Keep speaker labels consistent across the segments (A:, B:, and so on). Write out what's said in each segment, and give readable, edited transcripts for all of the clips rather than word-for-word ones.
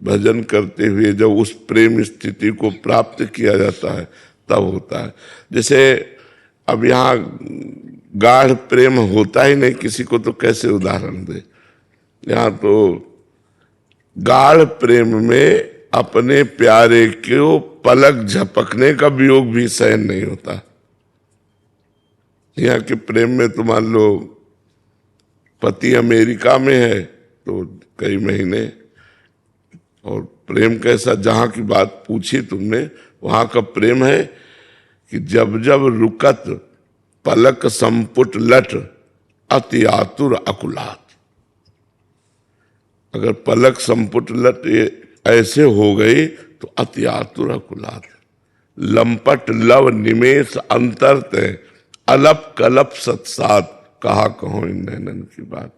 A: भजन करते हुए जब उस प्रेम स्थिति को प्राप्त किया जाता है तब होता है। जैसे अब यहाँ गाढ़ प्रेम होता ही नहीं किसी को, तो कैसे उदाहरण दे। यहाँ तो गाढ़ प्रेम में अपने प्यारे को पलक झपकने का वियोग भी सहन नहीं होता। यहाँ के प्रेम में तो मान लो पति अमेरिका में है तो कई महीने, और प्रेम कैसा, जहां की बात पूछी तुमने, वहां का प्रेम है कि जब जब रुकत पलक संपुट लट अति आतुर अकुलात। अगर पलक संपुट लट ऐसे हो गई तो अति आतुर अकुलात। लंपट लव निमेष अंतर तय अलप कलप सत्सात, कहा कहो इन नैनन की बात।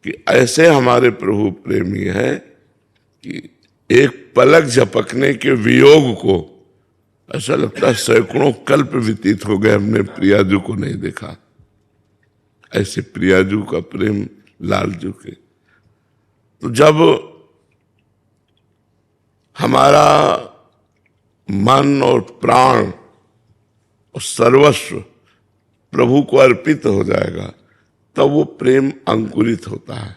A: कि ऐसे हमारे प्रभु प्रेमी हैं कि एक पलक झपकने के वियोग को ऐसा लगता है सैकड़ों कल्प व्यतीत हो गए, हमने प्रियाजू को नहीं देखा। ऐसे प्रियाजू का प्रेम लालजू के। तो जब हमारा मन और प्राण और सर्वस्व प्रभु को अर्पित हो जाएगा तब वो प्रेम अंकुरित होता है।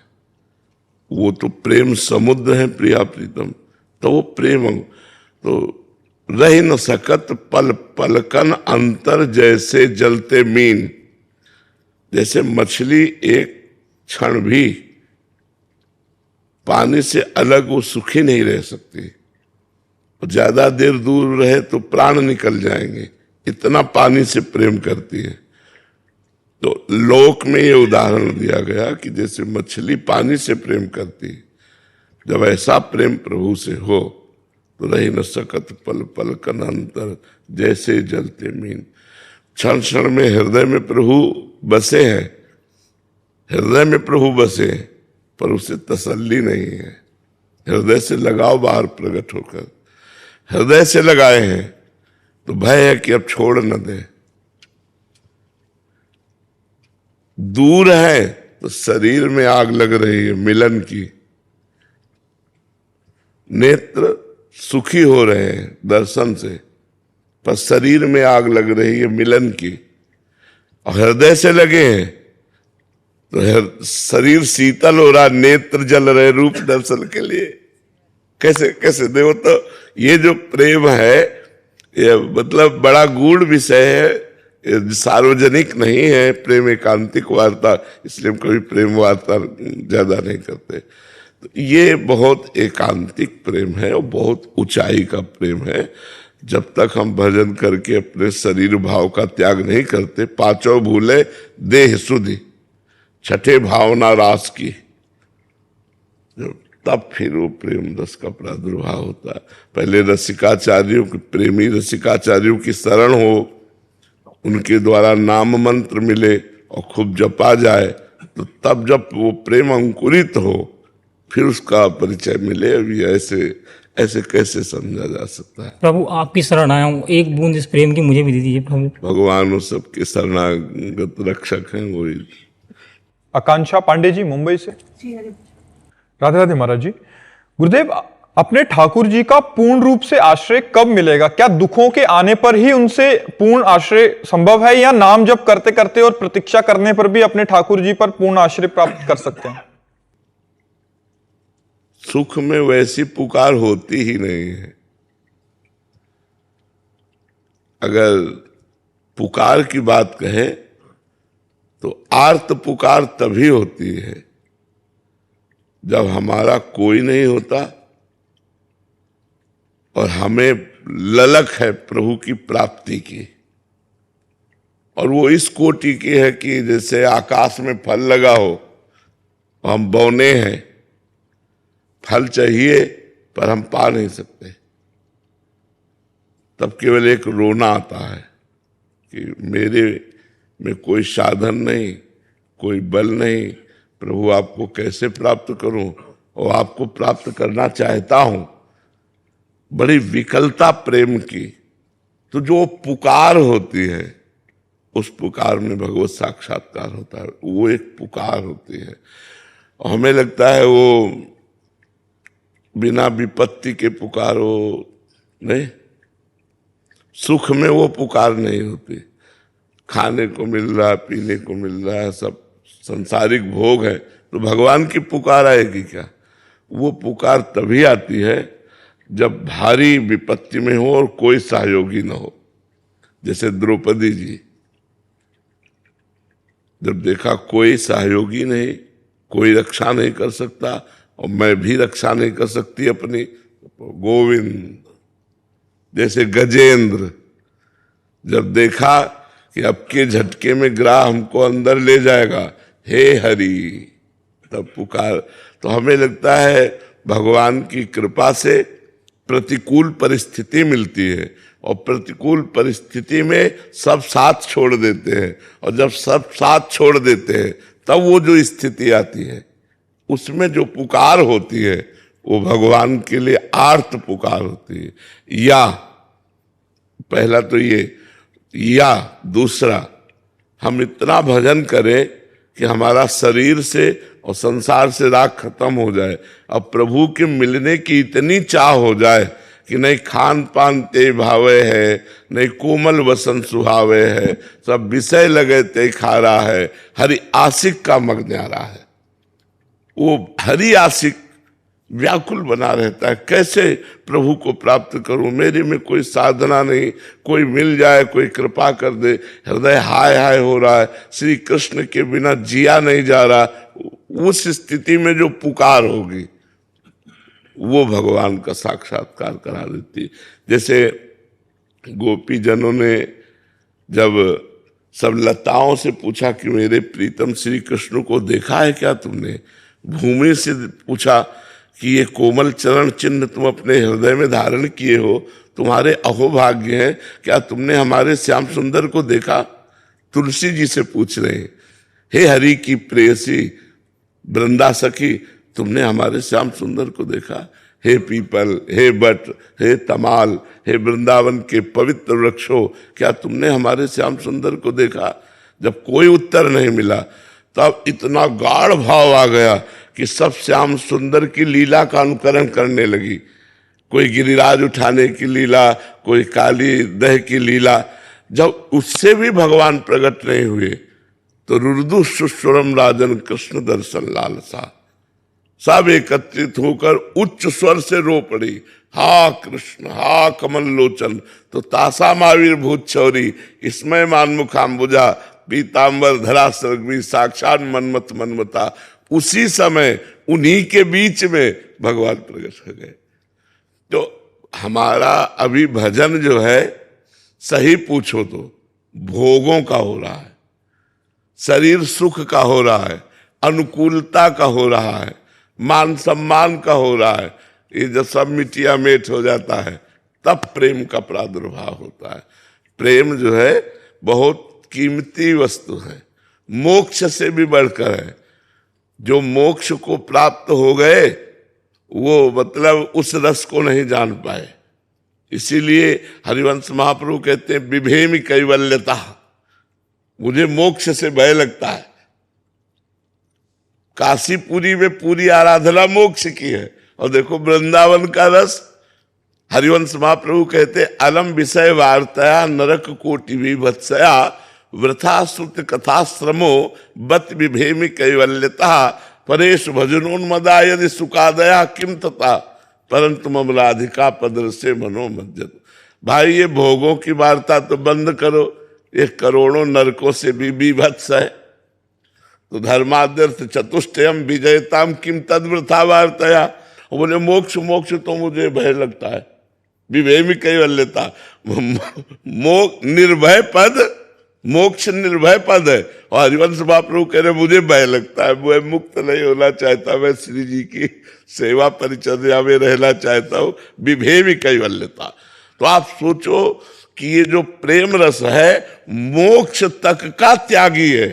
A: वो तो प्रेम समुद्र है प्रिया प्रीतम, तो वो प्रेम तो रह न सकत पल पलकन अंतर जैसे जलते मीन। जैसे मछली एक क्षण भी पानी से अलग वो सुखी नहीं रह सकती, और ज्यादा देर दूर रहे तो प्राण निकल जाएंगे, इतना पानी से प्रेम करती है। तो लोक में ये उदाहरण दिया गया कि जैसे मछली पानी से प्रेम करती है, जब ऐसा प्रेम प्रभु से हो तो रही न सकत पल पल कन अंतर जैसे जलते मीन। क्षण क्षण में हृदय में प्रभु बसे हैं, हृदय में प्रभु बसे हैं, पर उसे तसल्ली नहीं है। हृदय से लगाव बाहर प्रकट होकर हृदय से लगाए हैं तो भय है कि अब छोड़ न दे। दूर है तो शरीर में आग लग रही है मिलन की, नेत्र सुखी हो रहे हैं दर्शन से, पर शरीर में आग लग रही है मिलन की। और हृदय से लगे हैं तो शरीर शीतल हो रहा, नेत्र जल रहे रूप दर्शन के लिए। कैसे कैसे देखो, तो ये जो प्रेम है ये मतलब बड़ा गूढ़ विषय है, सार्वजनिक नहीं है। प्रेम एकांतिक वार्ता, इसलिए हम कभी प्रेम वार्ता ज्यादा नहीं करते। तो ये बहुत एकांतिक प्रेम है और बहुत ऊंचाई का प्रेम है। जब तक हम भजन करके अपने शरीर भाव का त्याग नहीं करते, पांचों भूले देह सुधि छठे भावना रास की, तब फिर वो प्रेम रस का प्रादुर्भाव होता है। पहले रसिकाचार्यों की, प्रेमी रसिकाचार्यों की शरण हो, उनके द्वारा नाम मंत्र मिले और खूब जपा जाए, तो तब जब वो प्रेम अंकुरित हो फिर उसका परिचय मिले। अभी ऐसे ऐसे कैसे समझा जा सकता है।
B: प्रभु आपकी शरण आया हूँ, एक बूंद इस प्रेम की मुझे भी दे दीजिए प्रभु।
A: भगवान वो सबके शरणागत रक्षक हैं। वही
C: आकांक्षा पांडे जी मुंबई से। राधे राधे महाराज जी। गुरुदेव, अपने ठाकुर जी का पूर्ण रूप से आश्रय कब मिलेगा? क्या दुखों के आने पर ही उनसे पूर्ण आश्रय संभव है, या नाम जप करते करते और प्रतीक्षा करने पर भी अपने ठाकुर जी पर पूर्ण आश्रय प्राप्त कर सकते हैं?
A: सुख में वैसी पुकार होती ही नहीं है। अगर पुकार की बात कहें तो आर्त पुकार तभी होती है जब हमारा कोई नहीं होता और हमें ललक है प्रभु की प्राप्ति की। और वो इस कोटि की है कि जैसे आकाश में फल लगा हो, हम बौने हैं, फल चाहिए पर हम पा नहीं सकते, तब केवल एक रोना आता है कि मेरे में कोई साधन नहीं, कोई बल नहीं, प्रभु आपको कैसे प्राप्त करूं, और आपको प्राप्त करना चाहता हूं। बड़ी विकलता प्रेम की। तो जो पुकार होती है उस पुकार में भगवत साक्षात्कार होता है, वो एक पुकार होती है। और हमें लगता है वो बिना विपत्ति के पुकारो, नहीं, सुख में वो पुकार नहीं होती। खाने को मिल रहा है, पीने को मिल रहा है, सब संसारिक भोग है, तो भगवान की पुकार आएगी क्या? वो पुकार तभी आती है जब भारी विपत्ति में हो और कोई सहयोगी न हो। जैसे द्रौपदी जी, जब देखा कोई सहयोगी नहीं, कोई रक्षा नहीं कर सकता और मैं भी रक्षा नहीं कर सकती अपनी, गोविंद। जैसे गजेंद्र, जब देखा कि अब के झटके में ग्राह हमको अंदर ले जाएगा, हे हरि, तब पुकार। तो हमें लगता है भगवान की कृपा से प्रतिकूल परिस्थिति मिलती है और प्रतिकूल परिस्थिति में सब साथ छोड़ देते हैं, और जब सब साथ छोड़ देते हैं तब वो जो स्थिति आती है उसमें जो पुकार होती है वो भगवान के लिए आर्त पुकार होती है। या पहला तो ये, या दूसरा, हम इतना भजन करें कि हमारा शरीर से और संसार से राग खत्म हो जाए, अब प्रभु के मिलने की इतनी चाह हो जाए कि नहीं खान पान ते भावे है, नहीं कोमल वसन सुहावे है, सब विषय लगे ते खा रहा है, हरि आशिक का मग न्यारा है। वो हरि आशिक व्याकुल बना रहता है, कैसे प्रभु को प्राप्त करूं, मेरे में कोई साधना नहीं, कोई मिल जाए, कोई कृपा कर दे। हृदय हाय हाय हो रहा है, श्री कृष्ण के बिना जिया नहीं जा रहा। उस स्थिति में जो पुकार होगी वो भगवान का साक्षात्कार करा देती। जैसे गोपी जनों ने जब सब लताओं से पूछा कि मेरे प्रीतम श्री कृष्ण को देखा है क्या तुमने, भूमि से पूछा कि ये कोमल चरण चिन्ह तुम अपने हृदय में धारण किए हो, तुम्हारे अहोभाग्य हैं, क्या तुमने हमारे श्याम सुंदर को देखा? तुलसी जी से पूछ रहे हैं, हे हरि की प्रेयसी वृंदा सखी, तुमने हमारे श्याम सुंदर को देखा? हे पीपल, हे बट, हे तमाल, हे वृंदावन के पवित्र वृक्षों, क्या तुमने हमारे श्याम सुंदर को देखा? जब कोई उत्तर नहीं मिला तब इतना गाढ़ भाव आ गया कि सब श्याम सुंदर की लीला का अनुकरण करने लगी। कोई गिरिराज उठाने की लीला, कोई काली दह की लीला। जब उससे भी भगवान प्रकट नहीं हुए तो रुर्दु सुस्वरम राजन कृष्ण दर्शन लालसा, सब एकत्रित होकर उच्च स्वर से रो पड़ी, हा कृष्ण, हा कमल लोचन। तो तासा महावीर भूत छौरी, इसमय मानमुखाम्बुजा, पीतांबर धरा सर्गवी, साक्षात मनमत मनमता। उसी समय उन्हीं के बीच में भगवान प्रकट हो गए। तो हमारा अभी भजन जो है, सही पूछो तो भोगों का हो रहा है, शरीर सुख का हो रहा है, अनुकूलता का हो रहा है, मान सम्मान का हो रहा है। ये जब सब मिटिया मेट हो जाता है तब प्रेम का प्रादुर्भाव होता है। प्रेम जो है बहुत कीमती वस्तु है, मोक्ष से भी बढ़कर है। जो मोक्ष को प्राप्त हो गए वो मतलब उस रस को नहीं जान पाए। इसीलिए हरिवंश महाप्रभु कहते हैं विभेमि कैवल्यता, मुझे मोक्ष से भय लगता है। काशीपुरी में पूरी आराधना मोक्ष की है, और देखो वृंदावन का रस। हरिवंश महाप्रभु कहते अलम विषय वार्तया नरक कोटि विभत्सया, वृथा श्रुत कथाश्रमो बत विभेमि कैवल्यता, परेश भजनोन्मदा यदि सुखादया किम तथा, परंतु मम राधिका पदर से मनोमज्जत। भाई ये भोगों की वार्ता तो बंद करो, ये करोड़ों नरकों से भी विभत्स है। तो धर्मादर्थ चतुष्टयम विजयताम किम तद्वृथा वार्तया। बोले मोक्ष मोक्ष तो मुझे भय लगता है, विभेमि कैवल्यता। निर्भय पद, मोक्ष निर्भय पद है, और हरिवंश महाप्रभु कह रहे मुझे भय लगता है, मैं मुक्त नहीं होना चाहता, मैं श्री जी की सेवा परिचर्या में रहना चाहता हूं, विभेमि कैवल्यता। तो आप सोचो कि ये जो प्रेम रस है मोक्ष तक का त्यागी है,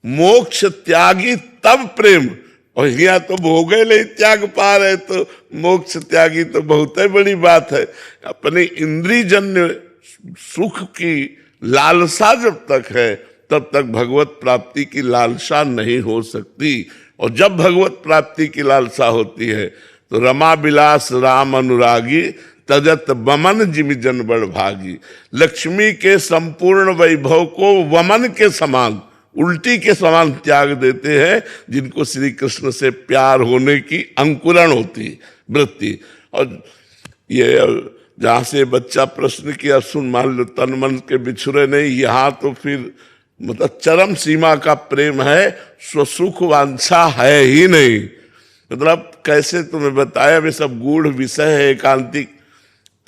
A: मोक्ष त्यागी तब प्रेम। और यहाँ तो भोगे नहीं त्याग पा रहे, तो मोक्ष त्यागी तो बहुत ही बड़ी बात है। अपने इंद्रियजन्य सुख की लालसा जब तक है तब तक भगवत प्राप्ति की लालसा नहीं हो सकती। और जब भगवत प्राप्ति की लालसा होती है तो रमा बिलास राम अनुरागी, तजत वमन जिमि जन बड़ भागी। लक्ष्मी के संपूर्ण वैभव को वमन के समान, उल्टी के समान त्याग देते हैं जिनको श्री कृष्ण से प्यार होने की अंकुरण होती वृत्ति। और ये जहां से बच्चा प्रश्न किया, सुन मान लो तन मन के बिछुरे नहीं, यहाँ तो फिर मतलब चरम सीमा का प्रेम है, स्वसुख वांछा है ही नहीं। मतलब कैसे तुम्हें बताया, वे सब गूढ़ विषय है एकांतिक।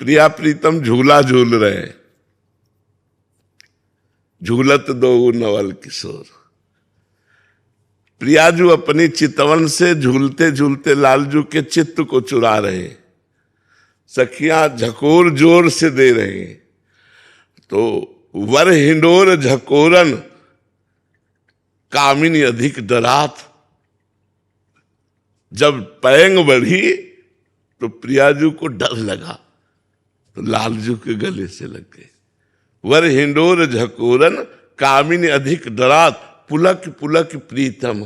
A: प्रिया प्रीतम झूला झूल रहे हैं, झूलत दो नवल किशोर। प्रियाजू अपनी चितवन से झूलते झूलते लालजू के चित्त को चुरा रहे हैं, सखियां झकोर जोर से दे रहे हैं। तो वर हिंडोर झकोरन कामिनी अधिक डरात। जब पैंग बढ़ी तो प्रियाजू को डर लगा, तो लालजू के गले से लग गए। वर हिंडोर झकोरन कामिनी अधिक डरात, पुलक पुलक प्रीतम।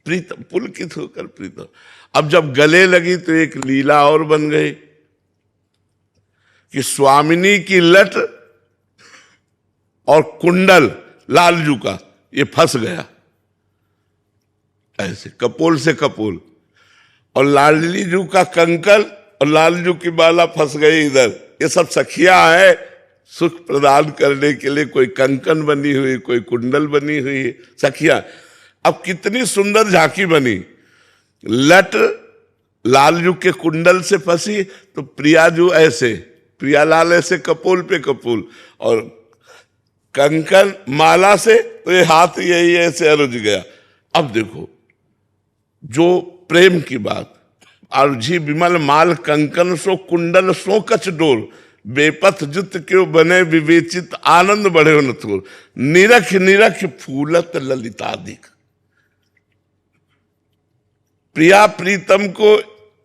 A: प्रीतम पुलकित होकर प्रीतम। अब जब गले लगी तो एक लीला और बन गई कि स्वामिनी की लट और कुंडल लालजू का ये फंस गया ऐसे कपोल से कपोल, और लालजू का कंकल और लालजू की बाला फंस गई इधर। ये सब सखियां है सुख प्रदान करने के लिए, कोई कंकन बनी हुई, कोई कुंडल बनी हुई सखियां। अब कितनी सुंदर झांकी बनी। लट लालजू के कुंडल से फंसी तो प्रियाजू ऐसे, प्रियालाल ऐसे कपोल पे कपोल, और कंकन माला से तो ये हाथ यही ऐसे अरुझ गया। अब देखो जो प्रेम की बात, अर्झी विमल माल कंकन सो कुंडल सो कछ डोर, बेपथ जुत क्यों बने विवेचित आनंद बढ़े न थोर, निरख निरख फूलत ललितादिक। प्रिया प्रीतम को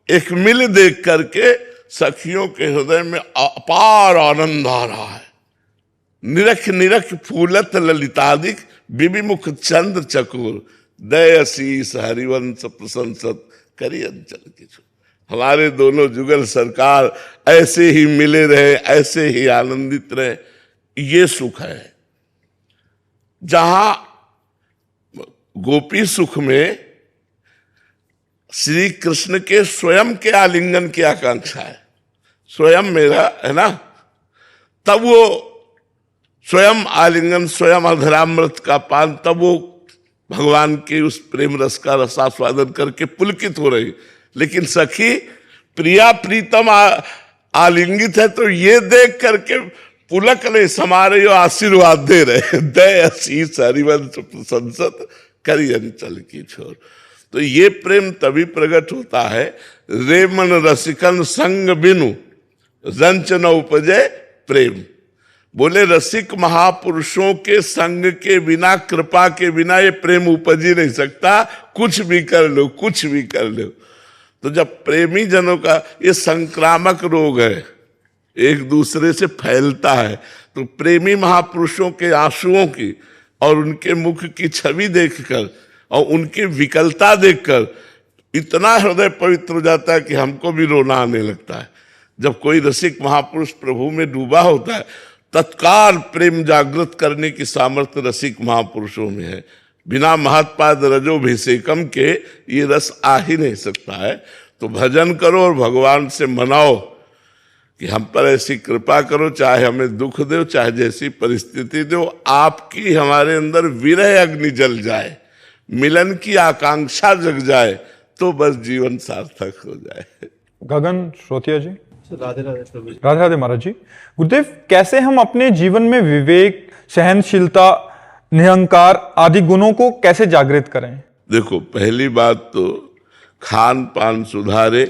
A: एक मिल देख करके सखियों के हृदय में अपार आनंद आ रहा है। निरख निरख फूलत ललितादिक, विविमुख चंद्र चकोर, दय शीस हरिवंश प्रशंसत करी अंचल की छो। हमारे दोनों जुगल सरकार ऐसे ही मिले रहे, ऐसे ही आनंदित रहे, ये सुख है। जहां गोपी सुख में श्री कृष्ण के स्वयं के आलिंगन की आकांक्षा है, स्वयं मेरा है ना, तब वो स्वयं आलिंगन, स्वयं अधरामृत का पान, तब वो भगवान के उस प्रेम रस का रसास्वादन करके पुलकित हो रही। लेकिन सखी प्रिया प्रीतम आलिंगित है तो ये देख करके पुलक नहीं समा रही हो, आशीर्वाद दे रहे, दय शीस हरिवंश प्रशंसत करी अंचल की छोर। तो ये प्रेम तभी प्रकट होता है, रे मन रसिकन संग बिनु रंच न उपजे प्रेम। बोले रसिक महापुरुषों के संग के बिना, कृपा के बिना ये प्रेम उपज ही नहीं सकता। कुछ भी कर लो, कुछ भी कर लो। तो जब प्रेमी जनों का ये संक्रामक रोग है, एक दूसरे से फैलता है, तो प्रेमी महापुरुषों के आंसुओं की और उनके मुख की छवि देखकर और उनकी विकलता देखकर इतना हृदय पवित्र हो जाता है कि हमको भी रोना आने लगता है। जब कोई रसिक महापुरुष प्रभु में डूबा होता है, तत्काल प्रेम जागृत करने की सामर्थ्य रसिक महापुरुषों में है। बिना महत्पाद रजोभिषेकम के ये रस आ ही नहीं सकता है। तो भजन करो और भगवान से मनाओ कि हम पर ऐसी कृपा करो, चाहे हमें दुख दो, चाहे जैसी परिस्थिति दो, आपकी हमारे अंदर विरह अग्नि जल जाए, मिलन की आकांक्षा जग जाए, तो बस जीवन सार्थक हो जाए।
C: गगन श्रोतिया जी,
D: राधे राधे प्रभु जी।
C: राधे राधे महाराज जी। गुरुदेव, कैसे हम अपने जीवन में विवेक, सहनशीलता, निरंकार आदि गुणों को कैसे जागृत करें?
A: देखो, पहली बात तो खान पान सुधारे,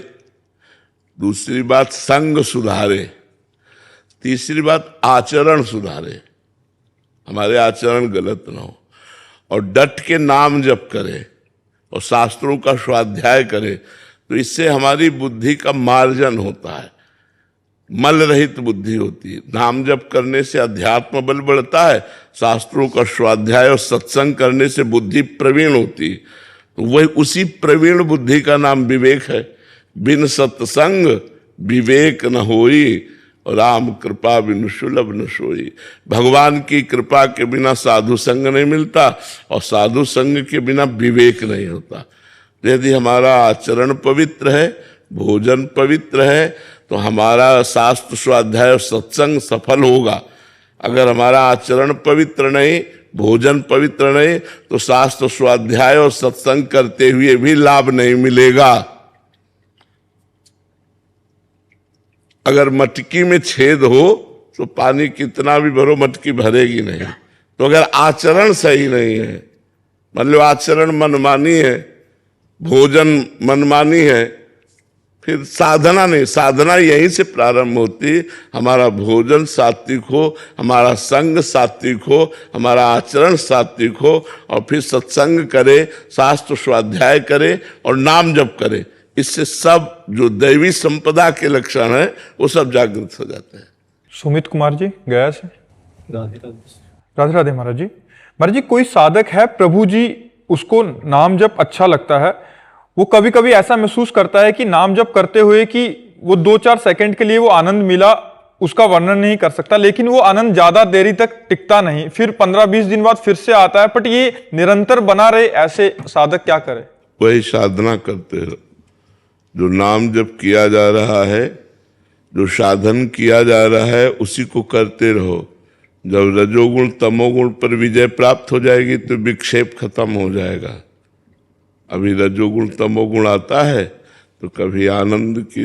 A: दूसरी बात संग सुधारे, तीसरी बात आचरण सुधारे, हमारे आचरण गलत ना हो, और डट के नाम जप करे और शास्त्रों का स्वाध्याय करे। तो इससे हमारी बुद्धि का मार्जन होता है, मल रहित बुद्धि होती है। नाम जप करने से अध्यात्म बल बढ़ता है, शास्त्रों का स्वाध्याय और सत्संग करने से बुद्धि प्रवीण होती है। वही उसी प्रवीण बुद्धि का नाम विवेक है। बिन सत्संग विवेक न होई, राम कृपा बिन सुलभ न सोई। भगवान की कृपा के बिना साधु संग नहीं मिलता, और साधु संग के बिना विवेक नहीं होता। यदि हमारा आचरण पवित्र है, भोजन पवित्र है, तो हमारा शास्त्र स्वाध्याय और सत्संग सफल होगा। अगर हमारा आचरण पवित्र नहीं, भोजन पवित्र नहीं, तो शास्त्र स्वाध्याय और सत्संग करते हुए भी लाभ नहीं मिलेगा। अगर मटकी में छेद हो तो पानी कितना भी भरो मटकी भरेगी नहीं। तो अगर आचरण सही नहीं है, मतलब आचरण मनमानी है, भोजन मनमानी है, फिर साधना नहीं। साधना यहीं से प्रारंभ होती। हमारा भोजन सात्विक हो, हमारा संग सात्विक हो, हमारा आचरण सात्विक हो, और फिर सत्संग करे, शास्त्र स्वाध्याय करे और नाम जप करे। इससे सब जो दैवी संपदा के लक्षण है वो सब जागृत हो जाते हैं।
C: सुमित कुमार जी गया से। राधे राधे महाराज जी। महाराज जी, कोई साधक है, प्रभु जी उसको नाम जप अच्छा लगता है, वो कभी कभी ऐसा महसूस करता है कि नाम जप करते हुए कि वो 2-4 सेकंड के लिए वो आनंद मिला, उसका वर्णन नहीं कर सकता, लेकिन वो आनंद ज्यादा देरी तक टिकता नहीं, फिर 15-20 दिन बाद फिर से आता है, बट ये निरंतर बना रहे, ऐसे साधक क्या करे?
A: वही साधना करते रहो। जो नाम जप किया जा रहा है, जो साधन किया जा रहा है, उसी को करते रहो। जब रजोगुण तमोगुण पर विजय प्राप्त हो जाएगी तो विक्षेप खत्म हो जाएगा। अभी रजोगुण तमोगुण आता है तो कभी आनंद की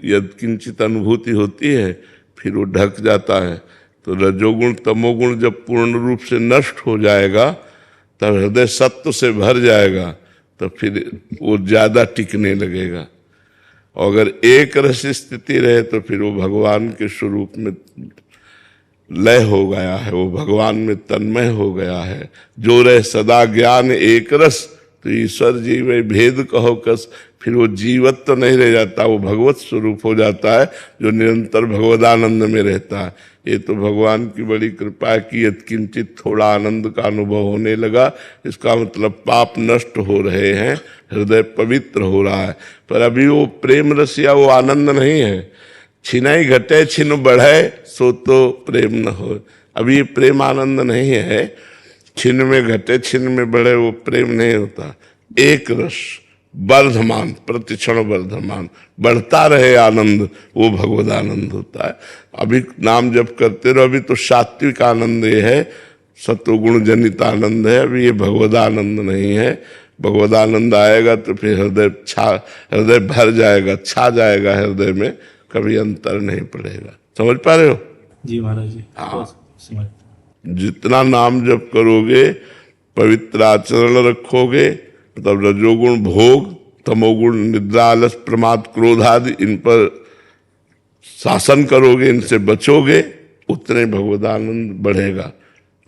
A: यत्किंचित अनुभूति होती है, फिर वो ढक जाता है। तो रजोगुण तमोगुण जब पूर्ण रूप से नष्ट हो जाएगा, तब हृदय सत्व से भर जाएगा, तो फिर वो ज्यादा टिकने लगेगा। और अगर एक रस स्थिति रहे तो फिर वो भगवान के स्वरूप में लय हो गया है, वो भगवान में तन्मय हो गया है। जो रहे सदा ज्ञान एक रस, तो ईश्वर जी में भेद कहो कस। फिर वो जीवत तो नहीं रह जाता, वो भगवत स्वरूप हो जाता है, जो निरंतर भगवदानंद में रहता है। ये तो भगवान की बड़ी कृपा की यत्किंचित थोड़ा आनंद का अनुभव होने लगा, इसका मतलब पाप नष्ट हो रहे हैं, हृदय पवित्र हो रहा है। पर अभी वो प्रेम रस या वो आनंद नहीं है। छिनाई घटे छिन बढ़े सो तो प्रेम न हो। अभी ये प्रेम आनंद नहीं है। छिन में घटे छिन में बढ़े वो प्रेम नहीं होता। एक रस वर्धमान, प्रतिक्षण वर्धमान, बढ़ता रहे आनंद, वो भगवद आनंद होता है। अभी नाम जप करते रहो, अभी तो सात्विक आनंद ये है, सत्वगुण जनित आनंद है, अभी ये भगवद आनंद नहीं है। भगवद आनंद आएगा तो फिर हृदय भर जाएगा, छा जाएगा हृदय में, कभी अंतर नहीं पड़ेगा। समझ पा रहे हो?
B: जी महाराज जी।
A: हाँ, जितना नाम जप करोगे, पवित्र आचरण रखोगे, तब रजोगुण भोग, तमोगुण निद्रा आलस प्रमाद क्रोध आदि, इन पर शासन करोगे, इनसे बचोगे, उतने भगवदानंद बढ़ेगा।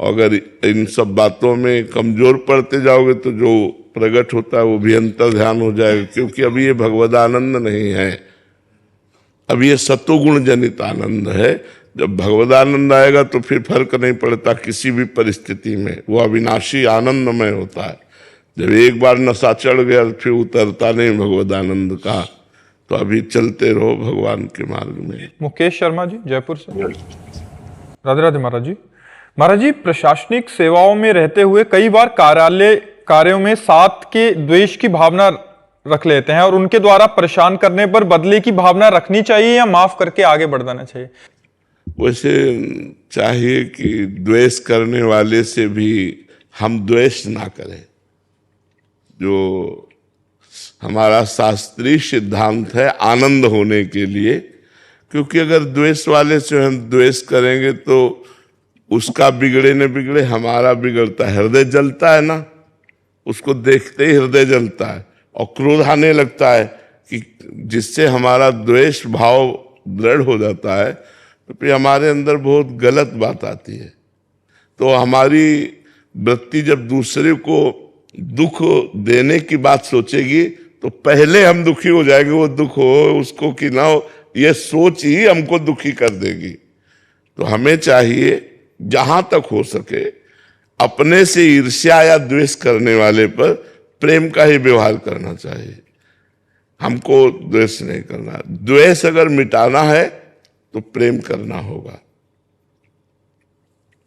A: अगर इन सब बातों में कमजोर पड़ते जाओगे तो जो प्रकट होता है वो भी अंतर ध्यान हो जाएगा, क्योंकि अभी ये भगवदानंद नहीं है, अभी ये सत्वगुण जनित आनंद है। जब भगवदानंद आएगा तो फिर फर्क नहीं पड़ता किसी भी परिस्थिति में, वो अविनाशी आनंदमय होता है। जब एक बार नशा चढ़ गया फिर उतरता नहीं भगवदानंद का। तो अभी चलते रहो भगवान के मार्ग में।
C: मुकेश शर्मा जी जयपुर से। राधे राधे महाराज जी। महाराज जी, प्रशासनिक सेवाओं में रहते हुए कई बार कार्यों में साथ के द्वेष की भावना रख लेते हैं, और उनके द्वारा परेशान करने पर बदले की भावना रखनी चाहिए या माफ करके आगे बढ़ जाना चाहिए?
A: वैसे चाहिए कि द्वेष करने वाले से भी हम द्वेष ना करें। जो हमारा शास्त्रीय सिद्धांत है आनंद होने के लिए, क्योंकि अगर द्वेष वाले से हम द्वेष करेंगे तो उसका बिगड़े न बिगड़े हमारा बिगड़ता है, हृदय जलता है ना, उसको देखते ही हृदय जलता है और क्रोध आने लगता है, कि जिससे हमारा द्वेष भाव दृढ़ हो जाता है, तो फिर हमारे अंदर बहुत गलत बात आती है। तो हमारी वृत्ति जब दूसरे को दुख देने की बात सोचेगी तो पहले हम दुखी हो जाएंगे, वो दुख हो उसको कि ना हो, ये सोच ही हमको दुखी कर देगी। तो हमें चाहिए जहां तक हो सके अपने से ईर्ष्या या द्वेष करने वाले पर प्रेम का ही व्यवहार करना चाहिए, हमको द्वेष नहीं करना। द्वेष अगर मिटाना है तो प्रेम करना होगा।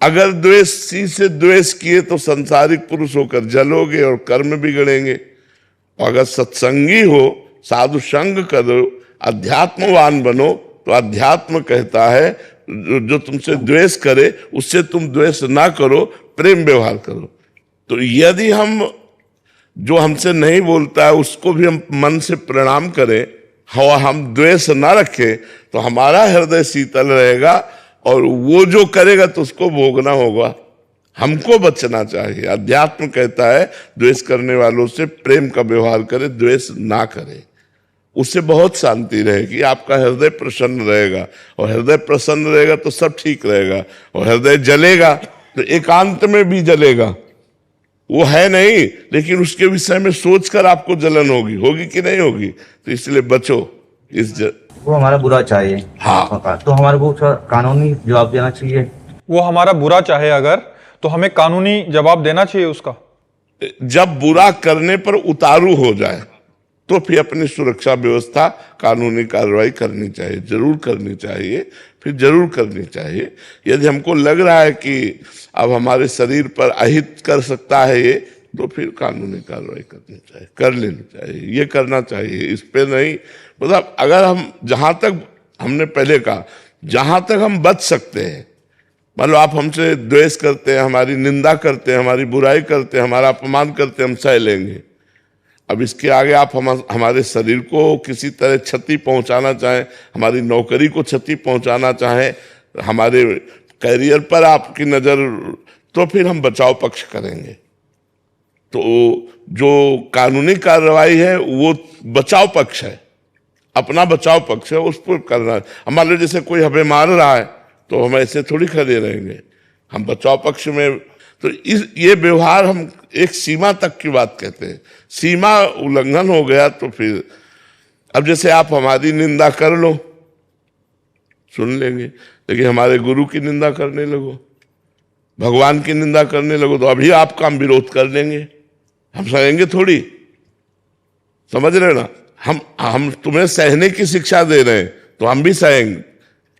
A: अगर द्वेषी से द्वेष किए तो संसारिक पुरुष होकर जलोगे और कर्म बिगड़ेंगे। और अगर सत्संगी हो, साधु संग करो, अध्यात्मवान बनो, तो अध्यात्म कहता है जो तुमसे द्वेष करे उससे तुम द्वेष ना करो, प्रेम व्यवहार करो। तो यदि हम जो हमसे नहीं बोलता है उसको भी हम मन से प्रणाम करें, हम द्वेष ना रखें, तो हमारा हृदय शीतल रहेगा और वो जो करेगा तो उसको भोगना होगा। हमको बचना चाहिए। अध्यात्म कहता है द्वेष करने वालों से प्रेम का व्यवहार करे, द्वेष ना करे, उससे बहुत शांति रहेगी, आपका हृदय प्रसन्न रहेगा। और हृदय प्रसन्न रहेगा तो सब ठीक रहेगा। और हृदय जलेगा तो एकांत में भी जलेगा, वो है नहीं, लेकिन उसके विषय में सोचकर आपको जलन होगी कि नहीं होगी। तो इसलिए बचो
D: वो हमारा बुरा चाहिए,
A: हाँ,
D: तो हमारे को कानूनी जवाब देना चाहिए।
C: वो हमारा बुरा चाहे अगर, तो हमें कानूनी जवाब देना चाहिए उसका।
A: जब बुरा करने पर उतारू हो जाए तो फिर अपनी सुरक्षा व्यवस्था, कानूनी कार्रवाई करनी चाहिए, जरूर करनी चाहिए, फिर जरूर करनी चाहिए। यदि हमको लग रहा है कि अब हमारे शरीर पर अहित कर सकता है ये, तो फिर कानूनी कार्रवाई करनी चाहिए, कर लेनी चाहिए, ये करना चाहिए। इस पे नहीं, मतलब अगर हम जहां तक, हमने पहले कहा, जहां तक हम बच सकते हैं, मतलब आप हमसे द्वेष करते हैं, हमारी निंदा करते हैं, हमारी बुराई करते हैं, हमारा अपमान करते हैं, हम सह लेंगे। अब इसके आगे आप हमारे शरीर को किसी तरह क्षति पहुंचाना चाहें, हमारी नौकरी को क्षति पहुंचाना चाहें, हमारे करियर पर आपकी नजर, तो फिर हम बचाव पक्ष करेंगे। तो जो कानूनी कार्रवाई है वो बचाव पक्ष है, अपना बचाव पक्ष है, उस पर करना है। मान लो जैसे कोई हमें मार रहा है तो हम ऐसे थोड़ी खड़े रहेंगे, हम बचाव पक्ष में। तो ये व्यवहार हम एक सीमा तक की बात कहते हैं, सीमा उल्लंघन हो गया तो फिर, अब जैसे आप हमारी निंदा कर लो, सुन लेंगे, लेकिन हमारे गुरु की निंदा करने लगो, भगवान की निंदा करने लगो, तो अभी आपका हम विरोध कर लेंगे, हम सहेंगे थोड़ी, समझ रहे ना। हम तुम्हें सहने की शिक्षा दे रहे हैं तो हम भी सहेंगे।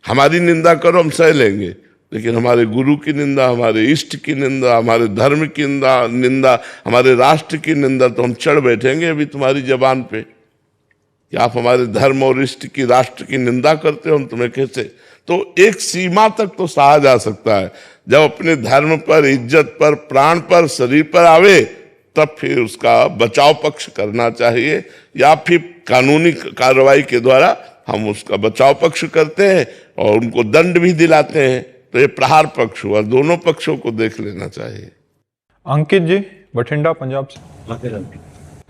A: हमारी निंदा करो, हम सह लेंगे, लेकिन हमारे गुरु की निंदा, हमारे इष्ट की निंदा, हमारे धर्म की निंदा, हमारे राष्ट्र की निंदा, तो हम चढ़ बैठेंगे अभी तुम्हारी जबान पे कि आप हमारे धर्म और इष्ट की, राष्ट्र की निंदा करते हो, हम तुम्हें कैसे। तो एक सीमा तक तो सहा जा सकता है, जब अपने धर्म पर, इज्जत पर, प्राण पर, शरीर पर आवे, तब फिर उसका बचाव पक्ष करना चाहिए, या फिर कानूनी कार्रवाई के द्वारा हम उसका बचाव पक्ष करते हैं और उनको दंड भी दिलाते हैं। तो ये प्रहार पक्ष हुआ, दोनों पक्षों को देख लेना चाहिए।
C: अंकित जी बठिंडा पंजाब से।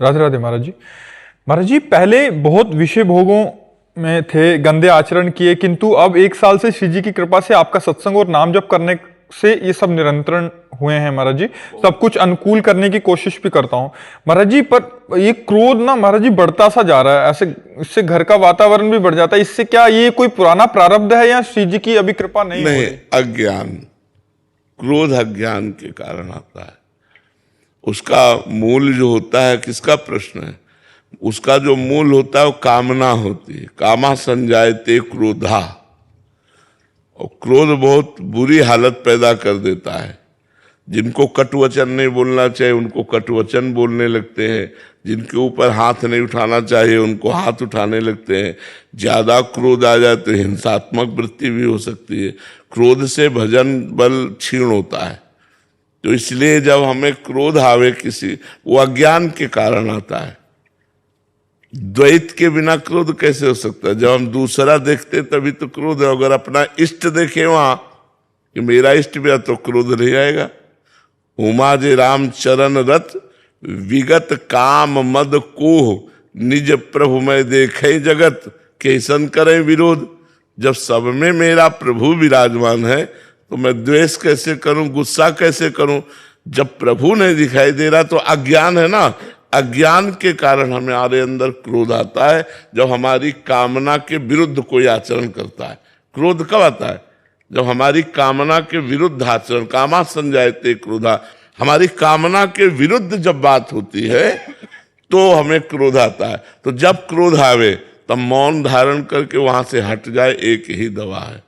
C: राधे राधे महाराज जी। महाराज जी, पहले बहुत विषय भोगों में थे, गंदे आचरण किए, किंतु अब 1 साल से श्री जी की कृपा से आपका सत्संग और नाम जप करने से ये सब निरंतर हुए हैं महाराज जी। सब कुछ अनुकूल करने की कोशिश भी करता हूँ महाराज जी, पर ये क्रोध ना महाराज जी बढ़ता सा जा रहा है, ऐसे इससे घर का वातावरण भी बढ़ जाता है। इससे क्या ये कोई पुराना प्रारब्ध है या श्री जी की अभी कृपा नहीं?
A: अज्ञान, क्रोध अज्ञान के कारण आता है। उसका मूल जो होता है, किसका प्रश्न है, उसका जो मूल होता है वो कामना होती है। कामा संजायते क्रोधा, और क्रोध बहुत बुरी हालत पैदा कर देता है। जिनको कटुवचन नहीं बोलना चाहिए उनको कटुवचन बोलने लगते हैं, जिनके ऊपर हाथ नहीं उठाना चाहिए उनको हाथ उठाने लगते हैं। ज्यादा क्रोध आ जाए तो हिंसात्मक वृत्ति भी हो सकती है। क्रोध से भजन बल क्षीण होता है। तो इसलिए जब हमें क्रोध आवे किसी, वो अज्ञान के कारण आता है। द्वैत के बिना क्रोध कैसे हो सकता है? जब हम दूसरा देखते तभी तो क्रोध है। अगर अपना इष्ट देखे वहां कि मेरा इष्ट भी, तो क्रोध नहीं आएगा। उमा जे राम चरण रत विगत काम मद कोह, निज प्रभु में देखे जगत कैसन करे विरोध। जब सब में मेरा प्रभु विराजमान है तो मैं द्वेष कैसे करूं, गुस्सा कैसे करूं? जब प्रभु नहीं दिखाई दे रहा तो अज्ञान है ना। अज्ञान के कारण हमारे अंदर क्रोध आता है, जब हमारी कामना के विरुद्ध कोई आचरण करता है। क्रोध कब आता है? जब हमारी कामना के विरुद्ध आचरण, कामा संजायते क्रोधा, हमारी कामना के विरुद्ध जब बात होती है तो हमें क्रोध आता है। तो जब क्रोध आवे तब मौन धारण करके वहां से हट जाए, एक ही दवा है।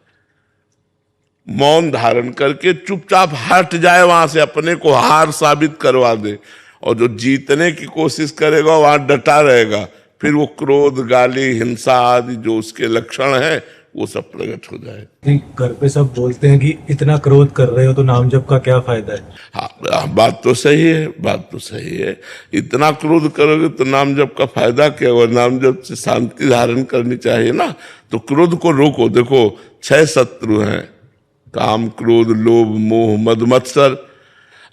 A: मौन धारण करके चुपचाप हट जाए वहां से, अपने को हार साबित करवा दे, और जो जीतने की कोशिश करेगा वहां डटा रहेगा, फिर वो क्रोध, गाली, हिंसा आदि जो उसके लक्षण है वो सब प्रकट हो जाए।
E: घर पे सब बोलते हैं कि इतना क्रोध कर रहे हो तो नाम जप का क्या फायदा है।
A: हाँ, बात तो सही है, बात तो सही है। इतना क्रोध करोगे तो नाम जप का फायदा क्या हुआ? नाम जप से शांति धारण करनी चाहिए ना। तो क्रोध को रोको। देखो 6 शत्रु हैं, काम, क्रोध, लोभ, मोह, मद, मत्सर।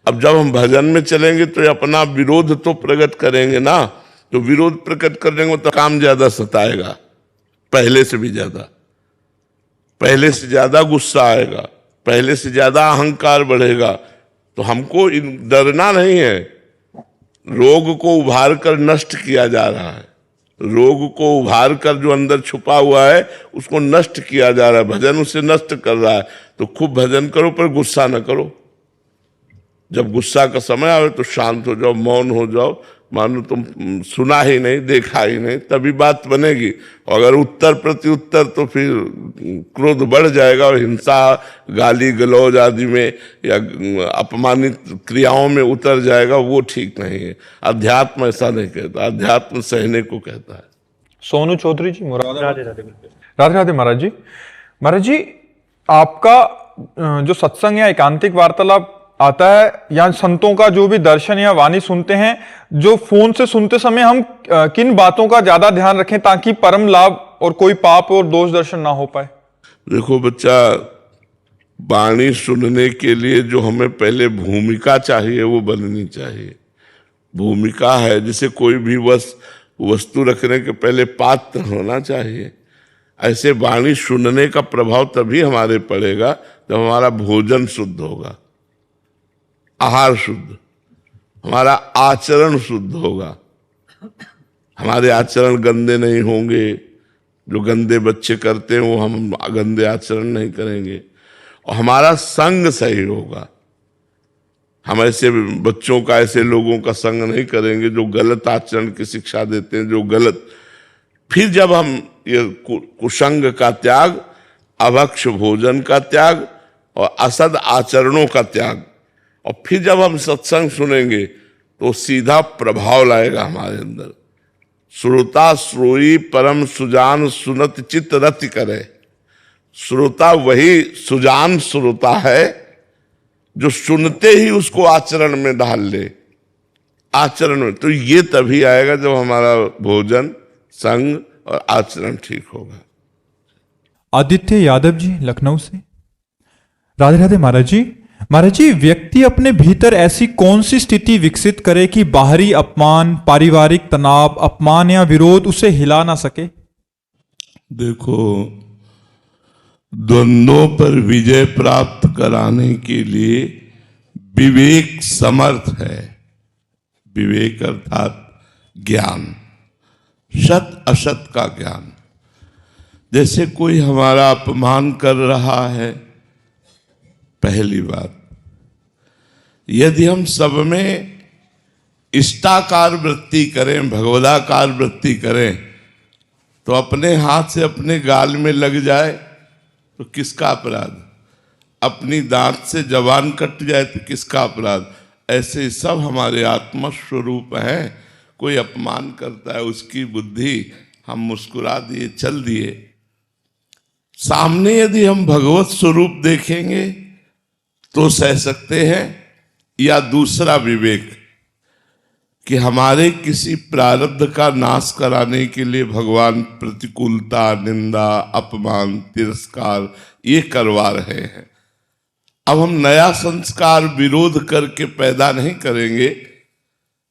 A: अब जब हम भजन में चलेंगे तो अपना विरोध तो प्रकट करेंगे ना। तो विरोध प्रकट करेंगे तो काम ज्यादा सताएगा, पहले से भी ज्यादा, पहले से ज्यादा गुस्सा आएगा, पहले से ज्यादा अहंकार बढ़ेगा। तो हमको डरना नहीं है। रोग को उभार कर नष्ट किया जा रहा है, रोग को उभार कर जो अंदर छुपा हुआ है उसको नष्ट किया जा रहा है। भजन उसे नष्ट कर रहा है। तो खूब भजन करो पर गुस्सा न करो। जब गुस्सा का समय आवे तो शांत हो जाओ, मौन हो जाओ, मानो तुम सुना ही नहीं, देखा ही नहीं, तभी बात बनेगी। और अगर उत्तर प्रत्युत्तर तो फिर क्रोध बढ़ जाएगा और हिंसा, गाली गलौज आदि में या अपमानित क्रियाओं में उतर जाएगा। वो ठीक नहीं है। अध्यात्म ऐसा नहीं कहता, अध्यात्म सहने को कहता है।
C: सोनू चौधरी जी, मुरादाबाद।
E: राधे राधे।
C: राधे राधे महाराज जी। महाराज जी, आपका जो सत्संग या एकांतिक वार्तालाप आता है या संतों का जो भी दर्शन या वाणी सुनते हैं, जो फोन से सुनते समय हम किन बातों का ज्यादा ध्यान रखें ताकि परम लाभ और कोई पाप और दोष दर्शन ना हो पाए?
A: देखो बच्चा, वाणी सुनने के लिए जो हमें पहले भूमिका चाहिए वो बननी चाहिए। भूमिका है, जैसे कोई भी वस्तु रखने के पहले पात्र होना चाहिए। ऐसे वाणी सुनने का प्रभाव तभी हमारे पड़ेगा जब हमारा भोजन शुद्ध होगा, आहार शुद्ध, हमारा आचरण शुद्ध होगा। हमारे आचरण गंदे नहीं होंगे। जो गंदे बच्चे करते हैं वो हम गंदे आचरण नहीं करेंगे। और हमारा संग सही होगा। हम ऐसे बच्चों का, ऐसे लोगों का संग नहीं करेंगे जो गलत आचरण की शिक्षा देते हैं, जो गलत। फिर जब हम ये कुसंग का त्याग, अभक्ष भोजन का त्याग और असद आचरणों का त्याग, और फिर जब हम सत्संग सुनेंगे तो सीधा प्रभाव लाएगा हमारे अंदर। श्रोता श्रोई परम सुजान सुनत चित्त रति करे। श्रोता वही सुजान श्रोता है जो सुनते ही उसको आचरण में डाल ले। आचरण में तो ये तभी आएगा जब हमारा भोजन, संग और आचरण ठीक होगा।
F: आदित्य यादव जी, लखनऊ से। राधे राधे महाराज जी। महाराज जी, व्यक्ति अपने भीतर ऐसी कौन सी स्थिति विकसित करे कि बाहरी अपमान, पारिवारिक तनाव, अपमान या विरोध उसे हिला ना सके?
A: देखो, द्वंद्वों पर विजय प्राप्त कराने के लिए विवेक समर्थ है। विवेक अर्थात ज्ञान, सत असत का ज्ञान। जैसे कोई हमारा अपमान कर रहा है, पहली बात, यदि हम सब में इष्टाकार वृत्ति करें, भगवदाकार वृत्ति करें, तो अपने हाथ से अपने गाल में लग जाए तो किसका अपराध? अपनी दांत से जबान कट जाए तो किसका अपराध? ऐसे सब हमारे आत्मा स्वरूप हैं। कोई अपमान करता है, उसकी बुद्धि, हम मुस्कुरा दिए, चल दिए। सामने यदि हम भगवत स्वरूप देखेंगे तो सह सकते हैं। या दूसरा विवेक कि हमारे किसी प्रारब्ध का नाश कराने के लिए भगवान प्रतिकूलता, निंदा, अपमान, तिरस्कार ये करवा रहे हैं। अब हम नया संस्कार विरोध करके पैदा नहीं करेंगे।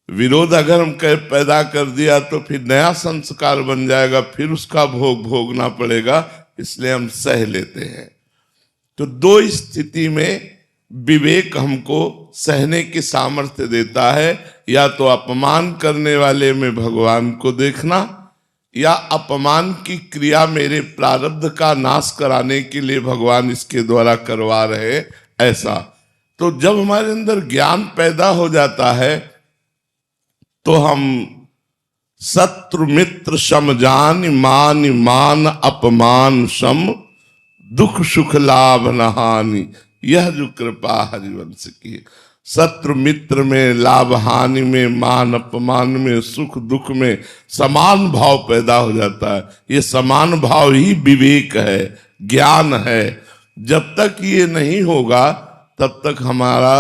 A: विरोध अगर हम पैदा कर दिया तो फिर नया संस्कार बन जाएगा, फिर उसका भोग भोगना पड़ेगा। इसलिए हम सह लेते हैं। तो दो स्थिति में विवेक हमको सहने की सामर्थ्य देता है। या तो अपमान करने वाले में भगवान को देखना, या अपमान की क्रिया मेरे प्रारब्ध का नाश कराने के लिए भगवान इसके द्वारा करवा रहे, ऐसा। तो जब हमारे अंदर ज्ञान पैदा हो जाता है तो हम शत्रु मित्र समजान मान अपमान सम दुख सुख लाभ न हानि, यह जो कृपा हरिवंश की है। शत्रु मित्र में, लाभ हानि में, मान अपमान में, सुख दुख में समान भाव पैदा हो जाता है। ये समान भाव ही विवेक है, ज्ञान है। जब तक ये नहीं होगा तब तक हमारा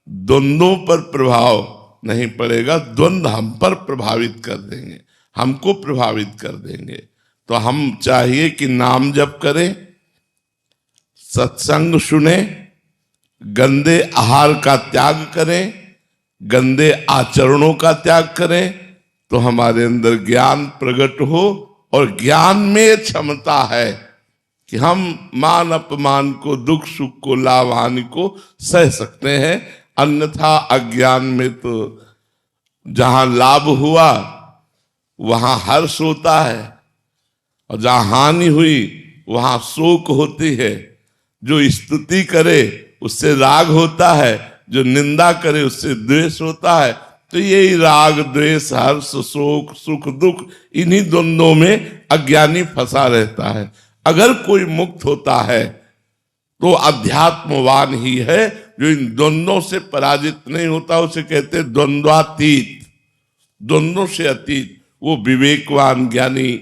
A: द्वंद्वों पर प्रभाव नहीं पड़ेगा। द्वंद्व हम पर प्रभावित कर देंगे, हमको प्रभावित कर देंगे। तो हम चाहिए कि नाम जप करें, सत्संग सुने, गंदे आहार का त्याग करें, गंदे आचरणों का त्याग करें, तो हमारे अंदर ज्ञान प्रकट हो। और ज्ञान में क्षमता है कि हम मान अपमान को, दुख सुख को, लाभ हानि को सह सकते हैं। अन्यथा अज्ञान में तो जहां लाभ हुआ वहां हर्ष होता है, और जहां हानि हुई वहां शोक होती है। जो स्तुति करे उससे राग होता है, जो निंदा करे उससे द्वेष होता है। तो यही राग द्वेष हर्ष शोक सुख दुख, इन्हीं द्वंद्वों में अज्ञानी फंसा रहता है। अगर कोई मुक्त होता है तो अध्यात्मवान ही है, जो इन द्वंद्वों से पराजित नहीं होता। उसे कहते द्वंद्वातीत, द्वंद्वों से अतीत, वो विवेकवान ज्ञानी।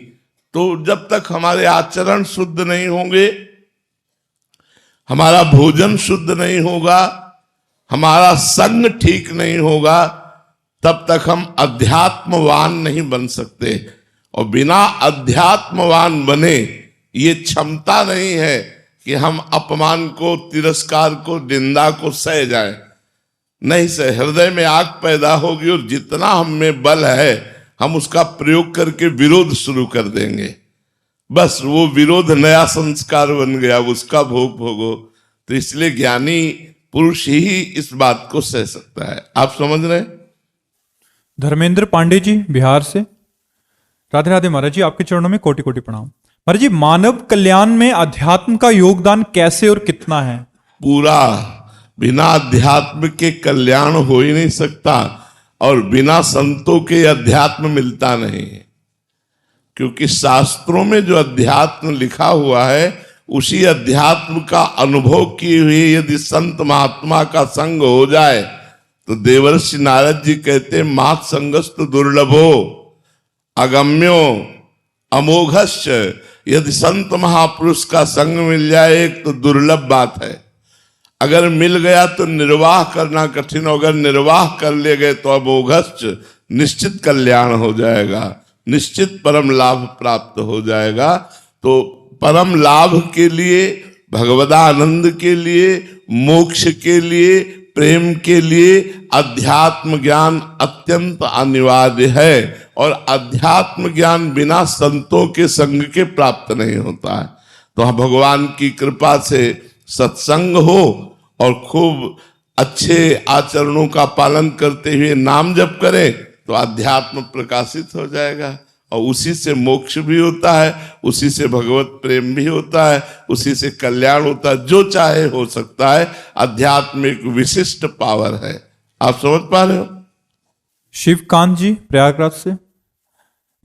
A: तो जब तक हमारे आचरण शुद्ध नहीं होंगे, हमारा भोजन शुद्ध नहीं होगा, हमारा संग ठीक नहीं होगा, तब तक हम अध्यात्मवान नहीं बन सकते। और बिना अध्यात्मवान बने ये क्षमता नहीं है कि हम अपमान को, तिरस्कार को, निंदा को सह जाएं। नहीं सह, हृदय में आग पैदा होगी और जितना हम में बल है हम उसका प्रयोग करके विरोध शुरू कर देंगे। बस वो विरोध नया संस्कार बन गया, उसका भोग भोगो। तो इसलिए ज्ञानी पुरुष ही इस बात को सह सकता है। आप समझ रहे हैं?
F: धर्मेंद्र पांडे जी बिहार से। राधे राधे महाराज जी, आपके चरणों में कोटि कोटि प्रणाम। महाराज जी, मानव कल्याण में अध्यात्म का योगदान कैसे और कितना है?
A: पूरा। बिना अध्यात्म के कल्याण हो ही नहीं सकता, और बिना संतों के अध्यात्म मिलता नहीं। क्योंकि शास्त्रों में जो अध्यात्म लिखा हुआ है, उसी अध्यात्म का अनुभव किए हुए यदि संत महात्मा का संग हो जाए तो देवर्षि नारद जी कहते मात संगस्त दुर्लभो अगम्यो अमोघश्च। यदि संत महापुरुष का संग मिल जाए एक तो दुर्लभ बात है, अगर मिल गया तो निर्वाह करना कठिन, अगर निर्वाह कर ले गए तो अमोघश्च, निश्चित कल्याण हो जाएगा, निश्चित परम लाभ प्राप्त हो जाएगा। तो परम लाभ के लिए, भगवदानंद के लिए, मोक्ष के लिए, प्रेम के लिए अध्यात्म ज्ञान अत्यंत अनिवार्य है। और अध्यात्म ज्ञान बिना संतों के संग के प्राप्त नहीं होता है। तो हम भगवान की कृपा से सत्संग हो और खूब अच्छे आचरणों का पालन करते हुए नाम जप करें तो अध्यात्म प्रकाशित हो जाएगा। और उसी से मोक्ष भी होता है, उसी से भगवत प्रेम भी होता है, उसी से कल्याण होता है। जो चाहे हो सकता है। अध्यात्म एक विशिष्ट पावर है। आप समझ पा रहे हो?
F: शिवकांत जी प्रयागराज से।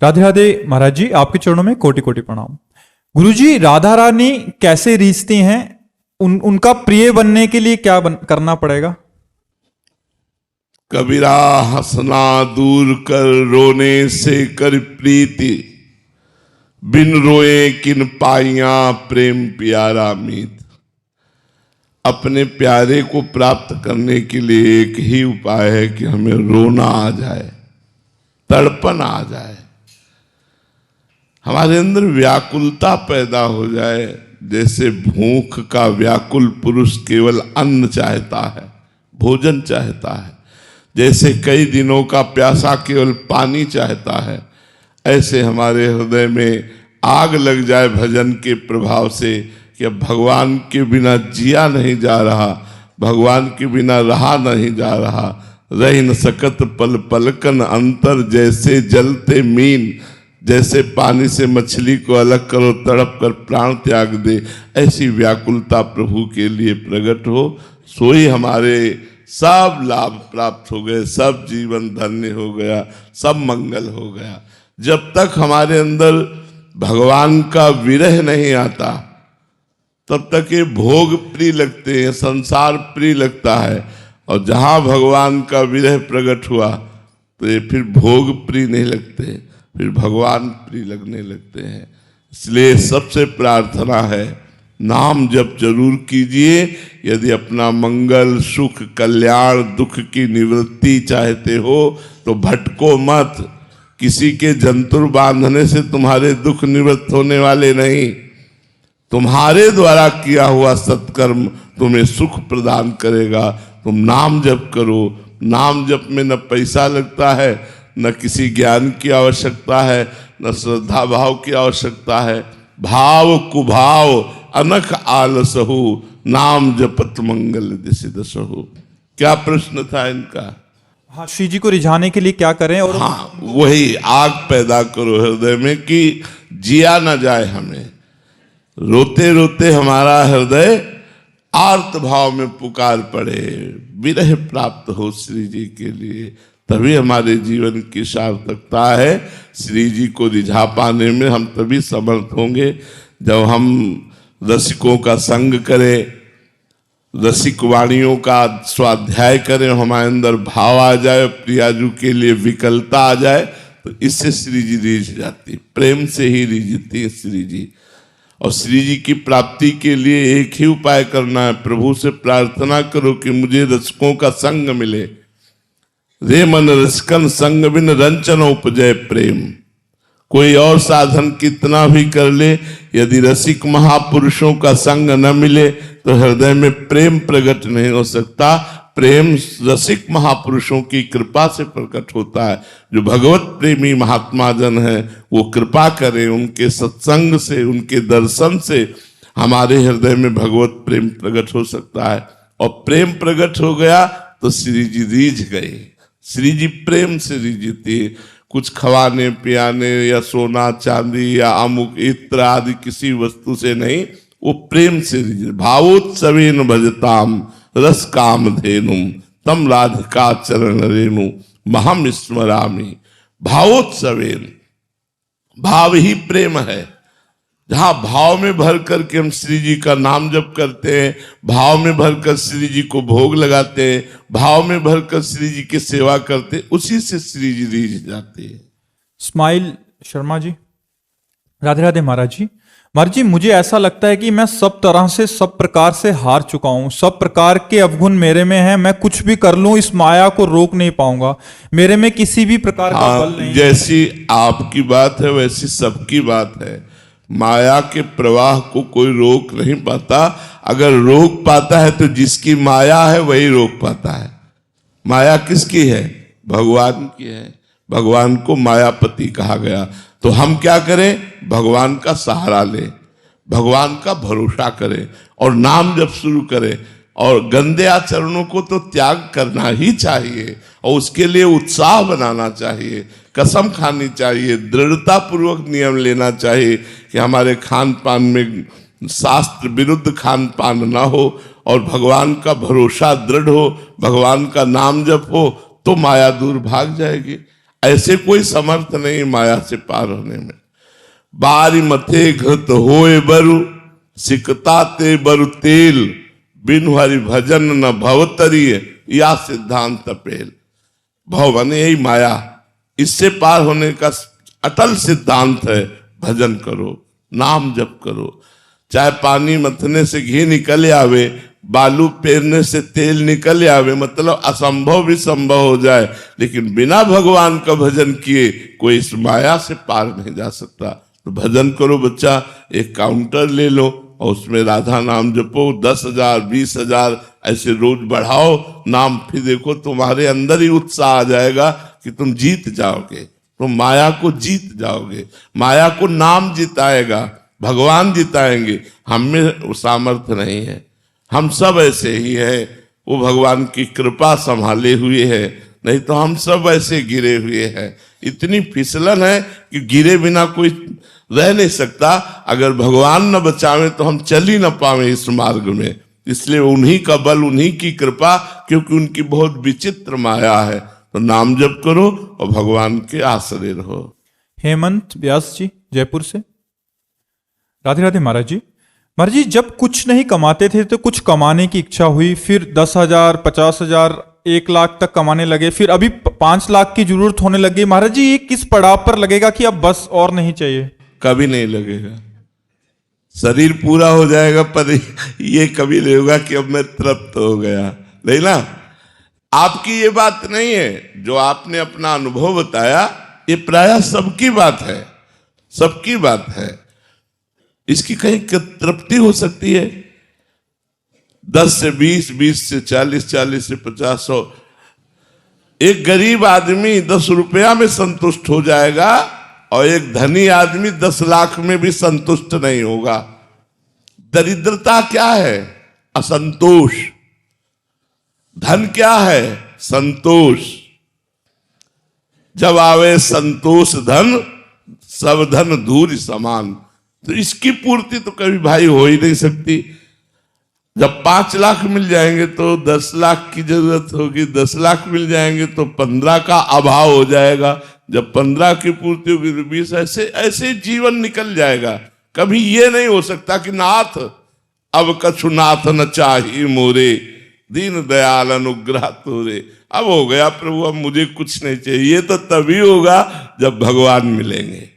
F: राधे राधे महाराज जी, आपके चरणों में कोटि कोटि प्रणाम। गुरु जी, राधा रानी कैसे रीझती हैं? उनका प्रिय बनने के लिए क्या करना पड़ेगा?
A: कबीरा हंसना दूर कर रोने से कर प्रीति, बिन रोए किन पाइया प्रेम प्यारा मीत। अपने प्यारे को प्राप्त करने के लिए एक ही उपाय है कि हमें रोना आ जाए, तड़पन आ जाए, हमारे अंदर व्याकुलता पैदा हो जाए। जैसे भूख का व्याकुल पुरुष केवल अन्न चाहता है, भोजन चाहता है, जैसे कई दिनों का प्यासा केवल पानी चाहता है, ऐसे हमारे हृदय में आग लग जाए भजन के प्रभाव से कि अब भगवान के बिना जिया नहीं जा रहा, भगवान के बिना रहा नहीं जा रहा। रह न सकत पल पलकन अंतर, जैसे जलते मीन जैसे पानी से मछली को अलग करो, तड़प कर प्राण त्याग दे, ऐसी व्याकुलता प्रभु के लिए प्रकट हो, सोई हमारे सब लाभ प्राप्त हो गए, सब जीवन धन्य हो गया, सब मंगल हो गया। जब तक हमारे अंदर भगवान का विरह नहीं आता तब तक ये भोग प्रिय लगते हैं, संसार प्रिय लगता है, और जहां भगवान का विरह प्रकट हुआ तो ये फिर भोग प्रिय नहीं लगते, फिर भगवान प्रिय लगने लगते हैं। इसलिए सबसे प्रार्थना है, नाम जप जरूर कीजिए। यदि अपना मंगल, सुख, कल्याण, दुख की निवृत्ति चाहते हो तो भटको मत। किसी के जंतुर बांधने से तुम्हारे दुख निवृत्त होने वाले नहीं, तुम्हारे द्वारा किया हुआ सत्कर्म तुम्हें सुख प्रदान करेगा। तुम नाम जप करो। नाम जप में न पैसा लगता है, न किसी ज्ञान की आवश्यकता है, न श्रद्धा भाव की आवश्यकता है। भाव कुभाव अनख आलसहु, नाम जपत मंगल दिशि दसहु। क्या प्रश्न था इनका?
F: हाँ, श्री जी को रिझाने के लिए क्या करें? और
A: हाँ, वही आग पैदा करो हृदय में कि जिया ना जाए हमें। रोते रोते हमारा हृदय आर्त भाव में पुकार पड़े, विरह प्राप्त हो श्री जी के लिए, तभी हमारे जीवन की सार्थकता है। श्री जी को रिझा पाने में हम तभी समर्थ होंगे जब हम रसिकों का संग करें, रसिक वाणियों का स्वाध्याय करें, हमारे अंदर भाव आ जाए, प्रियाजू के लिए विकलता आ जाए, तो इससे श्री जी रीझ जाती, प्रेम से ही रीझती है श्री जी। और श्री जी की प्राप्ति के लिए एक ही उपाय करना है, प्रभु से प्रार्थना करो कि मुझे रसिकों का संग मिले। रे मन रसिकन संग बिन रंचन उपजय प्रेम। कोई और साधन कितना भी कर ले, यदि रसिक महापुरुषों का संग न मिले तो हृदय में प्रेम प्रकट नहीं हो सकता। प्रेम रसिक महापुरुषों की कृपा से प्रकट होता है। जो भगवत प्रेमी महात्मा जन है वो कृपा करें, उनके सत्संग से, उनके दर्शन से हमारे हृदय में भगवत प्रेम प्रकट हो सकता है। और प्रेम प्रकट हो गया तो श्री जी रीझ गए। श्री जी प्रेम से रीझती है, कुछ खवाने पियाने या सोना चांदी या अमुक इत्र आदि किसी वस्तु से नहीं, वो प्रेम से रीझ। भावोत्सवेन भजताम रस काम धेनुम तम राधिका चरण रेणु महम स्मरामि। भावोत्सवेन, भाव ही प्रेम है। जहां भाव में भर करके हम श्री जी का नाम जप करते हैं, भाव में भरकर श्री जी को भोग लगाते हैं, भाव में भरकर श्री जी की सेवा करते हैं, उसी से श्री जी रीझ जाते हैं।
F: स्माइल शर्मा जी, राधे राधे महाराज जी। महाराज जी, मुझे ऐसा लगता है कि मैं सब तरह से, सब प्रकार से हार चुका हूं। सब प्रकार के अवगुण मेरे में हैं। मैं कुछ भी कर लूं इस माया को रोक नहीं पाऊंगा। मेरे में किसी भी प्रकार का बल नहीं।
A: जैसी आपकी बात है वैसी सबकी बात है। माया के प्रवाह को कोई रोक नहीं पाता। अगर रोक पाता है तो जिसकी माया है वही रोक पाता है। माया किसकी है? भगवान की है। भगवान को मायापति कहा गया। तो हम क्या करें? भगवान का सहारा लें, भगवान का भरोसा करें और नाम जप शुरू करें। और गंदे आचरणों को तो त्याग करना ही चाहिए और उसके लिए उत्साह बनाना चाहिए, कसम खानी चाहिए, दृढ़ता पूर्वक नियम लेना चाहिए कि हमारे खान पान में शास्त्र विरुद्ध खान पान ना हो और भगवान का भरोसा दृढ़ हो, भगवान का नाम जप हो, तो माया दूर भाग जाएगी। ऐसे कोई समर्थ नहीं माया से पार होने में। बारी मथे घृत होए बरु सिकता ते बरु तेल, बिनु हरि भजन न भवतरीय, या सिद्धांत पेल। भव माने यही माया, इससे पार होने का अटल सिद्धांत है। भजन करो, नाम जप करो। चाहे पानी मथने से घी निकल आवे, बालू पेरने से तेल निकल आवे, मतलब असंभव भी संभव हो जाए, लेकिन बिना भगवान का भजन किए कोई इस माया से पार नहीं जा सकता। तो भजन करो बच्चा, एक काउंटर ले लो और उसमें राधा नाम जपो। 10,000 20,000 ऐसे रोज बढ़ाओ नाम, फिर देखो तुम्हारे अंदर ही उत्साह आ जाएगा कि तुम जीत जाओगे, तुम माया को जीत जाओगे। माया को नाम जिताएगा, भगवान जिताएंगे। हम में वो सामर्थ्य नहीं है, हम सब ऐसे ही है। वो भगवान की कृपा संभाले हुए है, नहीं तो हम सब ऐसे गिरे हुए हैं। इतनी फिसलन है कि गिरे बिना कोई रह नहीं सकता। अगर भगवान न बचावे तो हम चल ही न पावे इस मार्ग में। इसलिए उन्हीं का बल, उन्हीं की कृपा, क्योंकि उनकी बहुत विचित्र माया है। तो नाम जप करो और भगवान के आश्रय रहो।
F: हेमंत व्यास जी जयपुर से। राधे राधे महाराज जी। महाराज जी, जब कुछ नहीं कमाते थे तो कुछ कमाने की इच्छा हुई, फिर 10,000, 50,000, 1 लाख तक कमाने लगे, फिर अभी 5 लाख की जरूरत होने लगी। महाराज जी, ये किस पड़ाव पर लगेगा कि अब बस और नहीं चाहिए?
A: कभी नहीं लगेगा। शरीर पूरा हो जाएगा पर ये कभी नहीं होगा कि अब मैं तृप्त हो गया, नहीं ना। आपकी ये बात नहीं है, जो आपने अपना अनुभव बताया ये प्रायः सबकी बात है, सबकी बात है। इसकी कहीं तृप्ति हो सकती है? 10 से 20, 20 से 40, 40 से 50, 100। एक गरीब आदमी 10 रुपया में संतुष्ट हो जाएगा और एक धनी आदमी 10 लाख में भी संतुष्ट नहीं होगा। दरिद्रता क्या है? असंतोष। धन क्या है? संतोष। जब आवे संतोष धन, सब धन धूल समान। तो इसकी पूर्ति तो कभी भाई हो ही नहीं सकती। जब 5 लाख मिल जाएंगे तो 10 लाख की जरूरत होगी, 10 लाख मिल जाएंगे तो 15 का अभाव हो जाएगा, जब 15 की पूर्ति होगी तो 20। ऐसे ऐसे जीवन निकल जाएगा। कभी ये नहीं हो सकता कि नाथ अब कछु नाथ न चाही मोरे, दीन दयाल अनुग्रह तोरे। अब हो गया प्रभु, अब मुझे कुछ नहीं चाहिए। ये तो तभी होगा जब भगवान मिलेंगे।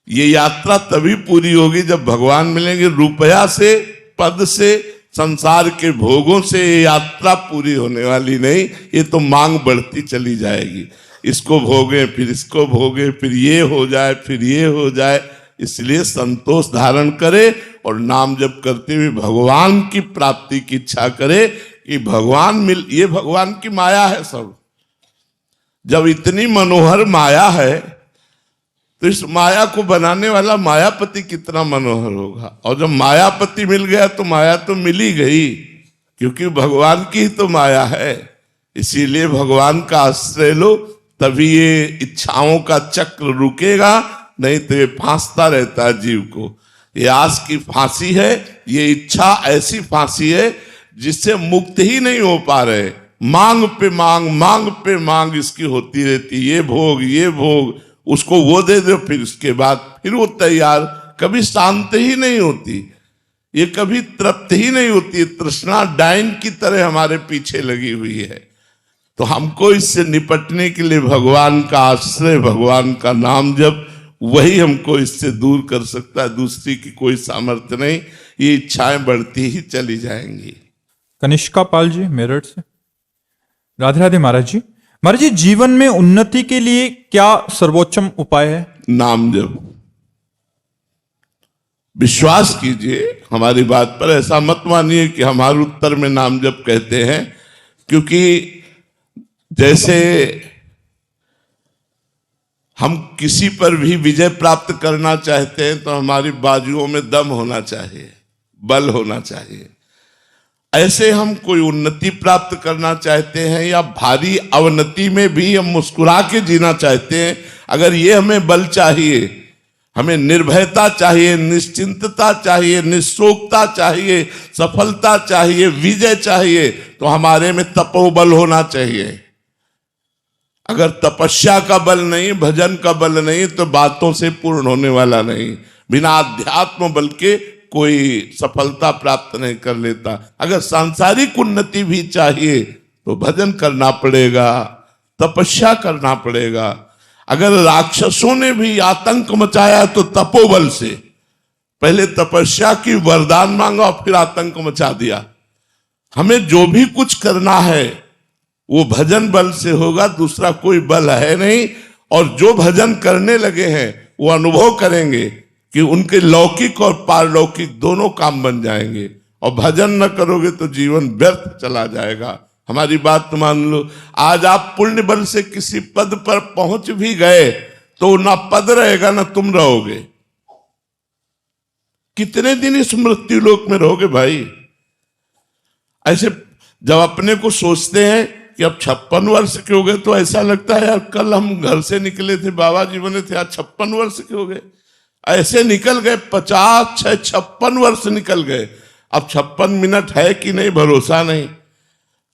A: ये यात्रा तभी पूरी होगी जब भगवान मिलेंगे। रुपया से, पद से, संसार के भोगों से ये यात्रा पूरी होने वाली नहीं। ये तो मांग बढ़ती चली जाएगी। इसको भोगे, फिर इसको भोगे, फिर ये हो जाए, फिर ये हो जाए। इसलिए संतोष धारण करे और नाम जप करते हुए भगवान की प्राप्ति की इच्छा करे कि भगवान मिल। ये भगवान की माया है सब। जब इतनी मनोहर माया है तो इस माया को बनाने वाला मायापति कितना मनोहर होगा। और जब मायापति मिल गया तो माया तो मिल ही गई, क्योंकि भगवान की ही तो माया है। इसीलिए भगवान का आश्रय लो, तभी ये इच्छाओं का चक्र रुकेगा। नहीं तो ये फांसता रहता है जीव को। ये आस की फांसी है, ये इच्छा ऐसी फांसी है जिससे मुक्त ही नहीं हो पा रहे। मांग पे मांग, मांग पे मांग इसकी होती रहती। ये भोग, ये भोग, उसको वो दे दो, फिर उसके बाद फिर वो तैयार। कभी शांत ही नहीं होती, ये कभी तृप्त ही नहीं होती। तृष्णा डाइन की तरह हमारे पीछे लगी हुई है। तो हमको इससे निपटने के लिए भगवान का आश्रय, भगवान का नाम जप, वही हमको इससे दूर कर सकता है। दूसरी की कोई सामर्थ्य नहीं। ये इच्छाएं बढ़ती ही चली जाएंगी।
F: कनिष्का पाल जी मेरठ से। राधे राधे महाराज जी। महाराज जी, जीवन में उन्नति के लिए क्या सर्वोच्चम उपाय है?
A: नाम जप। विश्वास कीजिए हमारी बात पर। ऐसा मत मानिए कि हमारे उत्तर में नाम जप कहते हैं, क्योंकि जैसे हम किसी पर भी विजय प्राप्त करना चाहते हैं तो हमारी बाजुओं में दम होना चाहिए, बल होना चाहिए। ऐसे हम कोई उन्नति प्राप्त करना चाहते हैं या भारी अवनति में भी हम मुस्कुरा के जीना चाहते हैं, अगर ये हमें बल चाहिए, हमें निर्भयता चाहिए, निश्चिंतता चाहिए, निःशोकता चाहिए, सफलता चाहिए, विजय चाहिए, तो हमारे में तपोबल होना चाहिए। अगर तपस्या का बल नहीं, भजन का बल नहीं, तो बातों से पूर्ण होने वाला नहीं। बिना अध्यात्म बल के कोई सफलता प्राप्त नहीं कर लेता। अगर सांसारिक उन्नति भी चाहिए तो भजन करना पड़ेगा, तपस्या करना पड़ेगा। अगर राक्षसों ने भी आतंक मचाया तो तपोबल से, पहले तपस्या की, वरदान मांगा और फिर आतंक मचा दिया। हमें जो भी कुछ करना है वो भजन बल से होगा, दूसरा कोई बल है नहीं। और जो भजन करने लगे हैं वो अनुभव करेंगे कि उनके लौकिक और पारलौकिक दोनों काम बन जाएंगे। और भजन न करोगे तो जीवन व्यर्थ चला जाएगा। हमारी बात मान लो, आज आप पुण्य बल से किसी पद पर पहुंच भी गए तो ना पद रहेगा ना तुम रहोगे। कितने दिन इस मृत्यु लोक में रहोगे भाई? ऐसे जब अपने को सोचते हैं कि अब 56 वर्ष के हो गए, तो ऐसा लगता है यार कल हम घर से निकले थे, बाबा जी बने थे, आज 56 वर्ष के हो गए। ऐसे निकल गए 56 वर्ष निकल गए। अब 56 मिनट है कि नहीं भरोसा नहीं।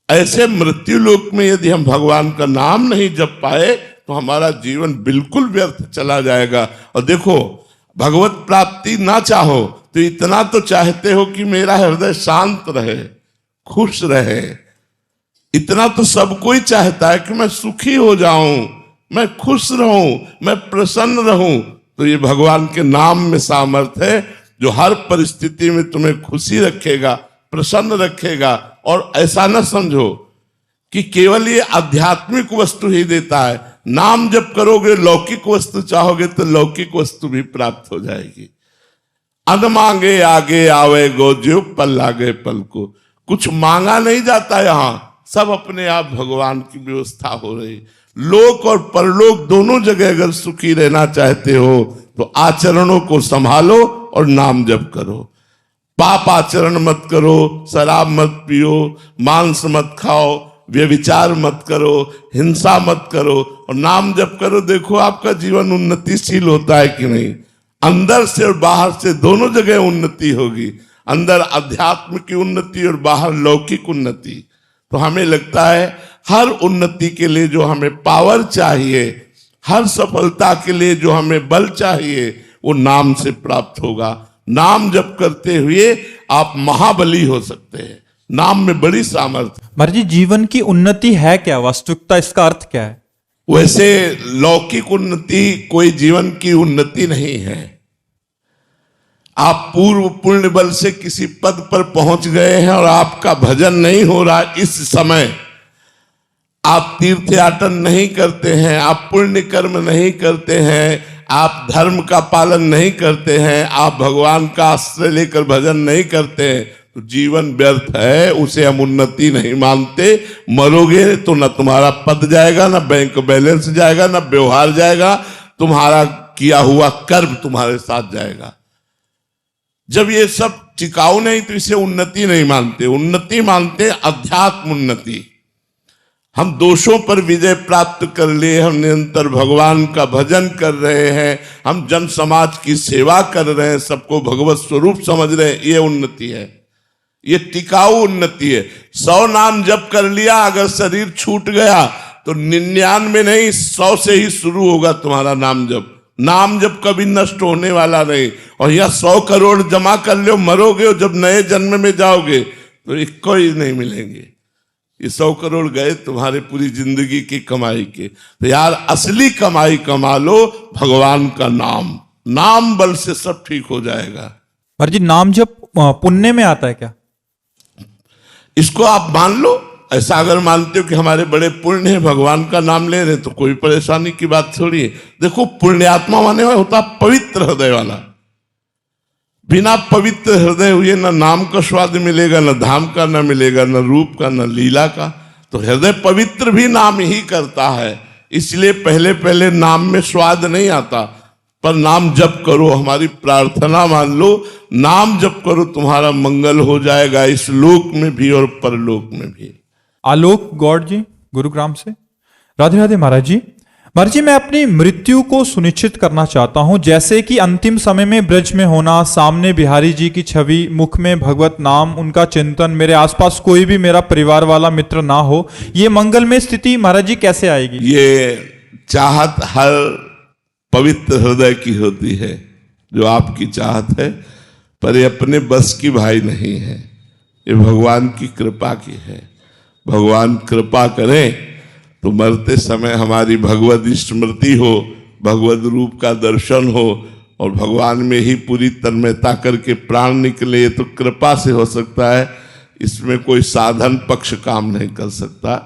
A: ऐसे मृत्यु लोक में यदि हम भगवान का नाम नहीं जप पाए तो हमारा जीवन बिल्कुल व्यर्थ चला जाएगा। और देखो, भगवत प्राप्ति ना चाहो तो इतना तो चाहते हो कि मेरा हृदय शांत रहे, खुश रहे। इतना तो सब कोई चाहता है कि मैं सुखी हो जाऊं, मैं खुश रहूं, मैं प्रसन्न रहूं। तो ये भगवान के नाम में सामर्थ्य है जो हर परिस्थिति में तुम्हें खुशी रखेगा, प्रसन्न रखेगा। और ऐसा न समझो कि केवल ये आध्यात्मिक वस्तु ही देता है। नाम जब करोगे, लौकिक वस्तु चाहोगे तो लौकिक वस्तु भी प्राप्त हो जाएगी। अन मांगे आगे आवे गो, जो पल लागे पल को। कुछ मांगा नहीं जाता, यहां सब अपने आप भगवान की व्यवस्था हो रही। लोक और परलोक दोनों जगह अगर सुखी रहना चाहते हो तो आचरणों को संभालो और नाम जप करो। पाप आचरण मत करो, शराब मत पियो, मांस मत खाओ, व्यभिचार मत करो, हिंसा मत करो और नाम जप करो। देखो आपका जीवन उन्नतिशील होता है कि नहीं। अंदर से और बाहर से दोनों जगह उन्नति होगी। अंदर अध्यात्म की उन्नति और बाहर लौकिक उन्नति। तो हमें लगता है हर उन्नति के लिए जो हमें पावर चाहिए, हर सफलता के लिए जो हमें बल चाहिए, वो नाम से प्राप्त होगा। नाम जप करते हुए आप महाबली हो सकते हैं। नाम में बड़ी सामर्थ्य।
F: महाराज जी, जीवन की उन्नति है क्या? वास्तविकता इसका अर्थ क्या है?
A: वैसे लौकिक उन्नति कोई जीवन की उन्नति नहीं है। आप पूर्व पुण्य बल से किसी पद पर पहुंच गए हैं और आपका भजन नहीं हो रहा इस समय, आप तीर्थ याटन नहीं करते हैं, आप पुण्य कर्म नहीं करते हैं, आप धर्म का पालन नहीं करते हैं, आप भगवान का आश्रय लेकर भजन नहीं करते हैं, तो जीवन व्यर्थ है। उसे हम उन्नति नहीं मानते। मरोगे तो न तुम्हारा पद जाएगा, न बैंक बैलेंस जाएगा, न व्यवहार जाएगा, तुम्हारा किया हुआ कर्म तुम्हारे साथ जाएगा। जब ये सब टिकाऊ नहीं तो इसे उन्नति नहीं मानते। उन्नति मानते अध्यात्म उन्नति। हम दोषों पर विजय प्राप्त कर लिए, हम निरंतर भगवान का भजन कर रहे हैं, हम जन समाज की सेवा कर रहे हैं, सबको भगवत स्वरूप समझ रहे हैं, ये उन्नति है, ये टिकाऊ उन्नति है। 100 नाम जप कर लिया, अगर शरीर छूट गया तो 99 नहीं 100 से ही शुरू होगा तुम्हारा नाम जप। नाम जप कभी नष्ट होने वाला नहीं। और यह 100 करोड़ जमा कर लो, मरोगे और जब नए जन्म में जाओगे तो एक कोई नहीं मिलेंगे। ये 100 करोड़ गए तुम्हारे पूरी जिंदगी की कमाई के। तो यार असली कमाई कमा लो, भगवान का नाम। नाम बल से सब ठीक हो जाएगा।
F: महाराज जी, नाम जब पुण्य में आता है क्या?
A: इसको आप मान लो। ऐसा अगर मानते हो कि हमारे बड़े पुण्य हैं, भगवान का नाम ले रहे, तो कोई परेशानी की बात थोड़ी है। देखो, पुण्यात्मा माने होता पवित्र हृदय वाला। बिना पवित्र हृदय हुए न नाम का स्वाद मिलेगा, न धाम का न मिलेगा, न रूप का न लीला का। तो हृदय पवित्र भी नाम ही करता है। इसलिए पहले पहले नाम में स्वाद नहीं आता, पर नाम जप करो। हमारी प्रार्थना मान लो, नाम जप करो, तुम्हारा मंगल हो जाएगा, इस लोक में भी और परलोक में भी।
F: आलोक गौड़ जी, गुरुग्राम से। राधे राधे महाराज जी। महाराज जी, मैं अपनी मृत्यु को सुनिश्चित करना चाहता हूं, जैसे कि अंतिम समय में ब्रज में होना, सामने बिहारी जी की छवि, मुख में भगवत नाम, उनका चिंतन, मेरे आसपास कोई भी मेरा परिवार वाला मित्र ना हो। ये मंगलमय स्थिति महाराज जी कैसे आएगी?
A: ये चाहत हर पवित्र हृदय की होती है, जो आपकी चाहत है, पर ये अपने बस की भाई नहीं है, ये भगवान की कृपा की है। भगवान कृपा करें तो मरते समय हमारी भगवत स्मृति हो, भगवत रूप का दर्शन हो और भगवान में ही पूरी तन्मयता करके प्राण निकले। तो कृपा से हो सकता है, इसमें कोई साधन पक्ष काम नहीं कर सकता,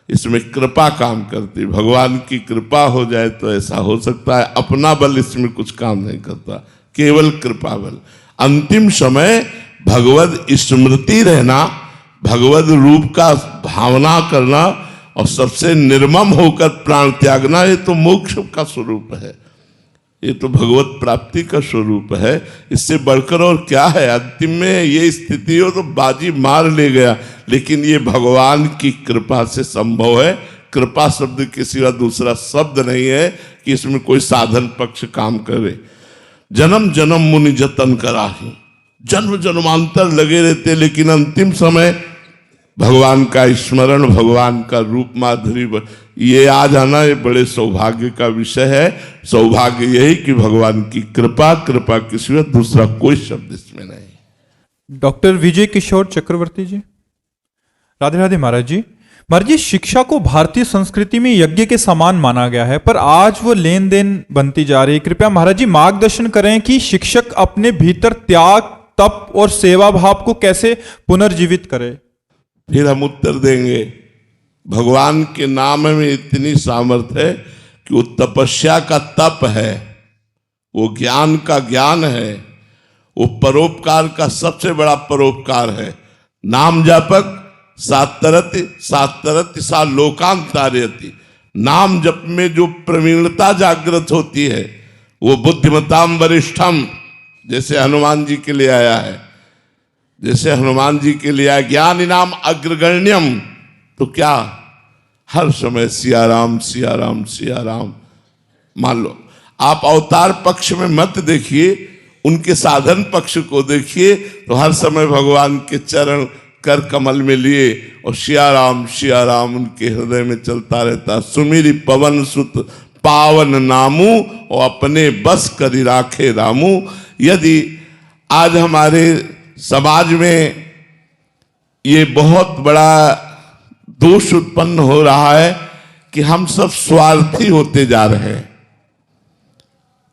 A: इसमें कृपा काम करती। भगवान की कृपा हो जाए तो ऐसा हो सकता है। अपना बल इसमें कुछ काम नहीं करता, केवल कृपा बल। अंतिम समय भगवत स्मृति रहना, भगवत रूप का भावना करना और सबसे निर्मम होकर प्राण त्यागना, ये तो मोक्ष का स्वरूप है। ये तो भगवत प्राप्ति का स्वरूप है। इससे बढ़कर और क्या है? अंतिम में ये स्थिति हो तो बाजी मार ले गया, लेकिन ये भगवान की कृपा से संभव है। कृपा शब्द के सिवा दूसरा शब्द नहीं है कि इसमें कोई साधन पक्ष काम करे। जन्म जन्म मुनि जतन कराही, जन्म जन्मांतर लगे रहते, लेकिन अंतिम समय भगवान का स्मरण, भगवान का रूप माधुरी ये आ जाना, ये बड़े सौभाग्य का विषय है। सौभाग्य यही कि भगवान की कृपा, कृपा के सिवा दूसरा कोई शब्द इसमें नहीं।
F: डॉक्टर विजय किशोर चक्रवर्ती जी। राधे राधे महाराज जी। महाराज जी, शिक्षा को भारतीय संस्कृति में यज्ञ के समान माना गया है, पर आज वो लेन देन बनती जा रही है। कृपया महाराज जी मार्गदर्शन करें कि शिक्षक अपने भीतर त्याग, तप और सेवा भाव को कैसे पुनर्जीवित करे।
A: फिर हम उत्तर देंगे। भगवान के नाम में इतनी सामर्थ्य है कि वो तपस्या का तप है, वो ज्ञान का ज्ञान है, वो परोपकार का सबसे बड़ा परोपकार है। नाम जापक सातरति सातरति सा लोकांतारयति। नाम जप में जो प्रवीणता जागृत होती है वो बुद्धिमताम वरिष्ठम, जैसे हनुमान जी के लिए आया है, जैसे हनुमान जी के लिए ज्ञान इनाम अग्रगण्यम। तो क्या हर समय सिया राम सिया राम सिया राम। मान लो आप अवतार पक्ष में मत देखिए, उनके साधन पक्ष को देखिए, तो हर समय भगवान के चरण कर कमल में लिए और सिया राम उनके हृदय में चलता रहता। सुमिरि पवन सुत पावन नामू और अपने बस करी राखे रामू। यदि आज हमारे समाज में ये बहुत बड़ा दोष उत्पन्न हो रहा है कि हम सब स्वार्थी होते जा रहे हैं,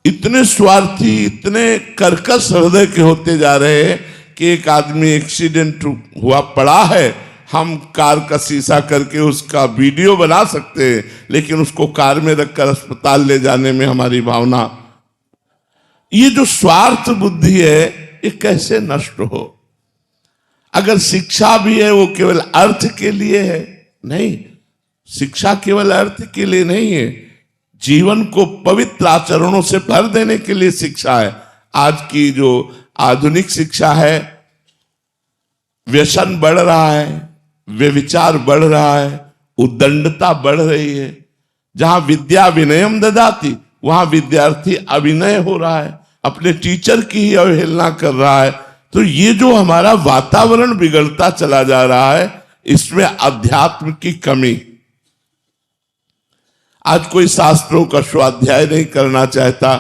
A: इतने स्वार्थी, इतने कर्कश हृदय के होते जा रहे हैं कि एक आदमी एक्सीडेंट हुआ पड़ा है, हम कार का शीशा करके उसका वीडियो बना सकते हैं, लेकिन उसको कार में रखकर अस्पताल ले जाने में हमारी भावना, ये जो स्वार्थ बुद्धि है, ये कैसे नष्ट हो? अगर शिक्षा भी है वो केवल अर्थ के लिए है? नहीं, शिक्षा केवल अर्थ के लिए नहीं है, जीवन को पवित्र आचरणों से भर देने के लिए शिक्षा है। आज की जो आधुनिक शिक्षा है, व्यसन बढ़ रहा है, व्यभिचार बढ़ रहा है, उद्दंडता बढ़ रही है। जहां विद्या विनयम ददाती, वहां विद्यार्थी अभिनय हो रहा है, अपने टीचर की ही अवहेलना कर रहा है। तो ये जो हमारा वातावरण बिगड़ता चला जा रहा है, इसमें अध्यात्म की कमी। आज कोई शास्त्रों का स्वाध्याय नहीं करना चाहता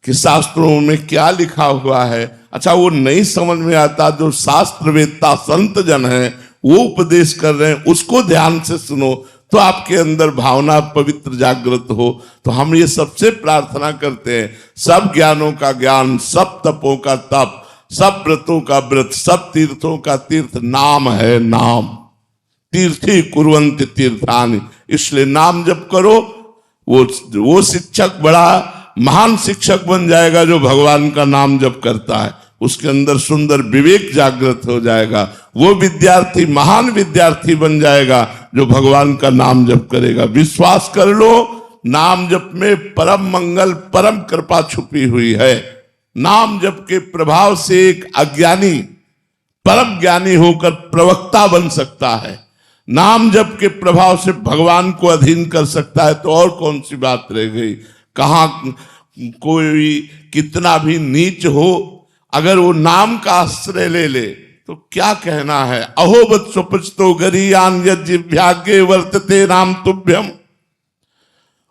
A: कि शास्त्रों में क्या लिखा हुआ है। अच्छा, वो नहीं समझ में आता, जो शास्त्रवेत्ता संत जन हैं वो उपदेश कर रहे हैं, उसको ध्यान से सुनो, तो आपके अंदर भावना पवित्र जागृत हो। तो हम ये सबसे प्रार्थना करते हैं, सब ज्ञानों का ज्ञान, सब तपों का तप, सब व्रतों का व्रत, सब तीर्थों का तीर्थ नाम है। नाम तीर्थी कुर्वन्ति तीर्थानि, इसलिए नाम जप करो। वो शिक्षक बड़ा महान शिक्षक बन जाएगा जो भगवान का नाम जप करता है, उसके अंदर सुंदर विवेक जागृत हो जाएगा। वो विद्यार्थी महान विद्यार्थी बन जाएगा जो भगवान का नाम जप करेगा। विश्वास कर लो, नाम जप में परम मंगल, परम कृपा छुपी हुई है। नाम जप के प्रभाव से एक अज्ञानी परम ज्ञानी होकर प्रवक्ता बन सकता है, नाम जप के प्रभाव से भगवान को अधीन कर सकता है। तो और कौन सी बात रह गई? कहां कोई कितना भी नीच हो, अगर वो नाम का आश्रय ले ले तो क्या कहना है? अहोबत स्वपचतो गरीयान यज्ञ वर्तते नाम तुभ्यम।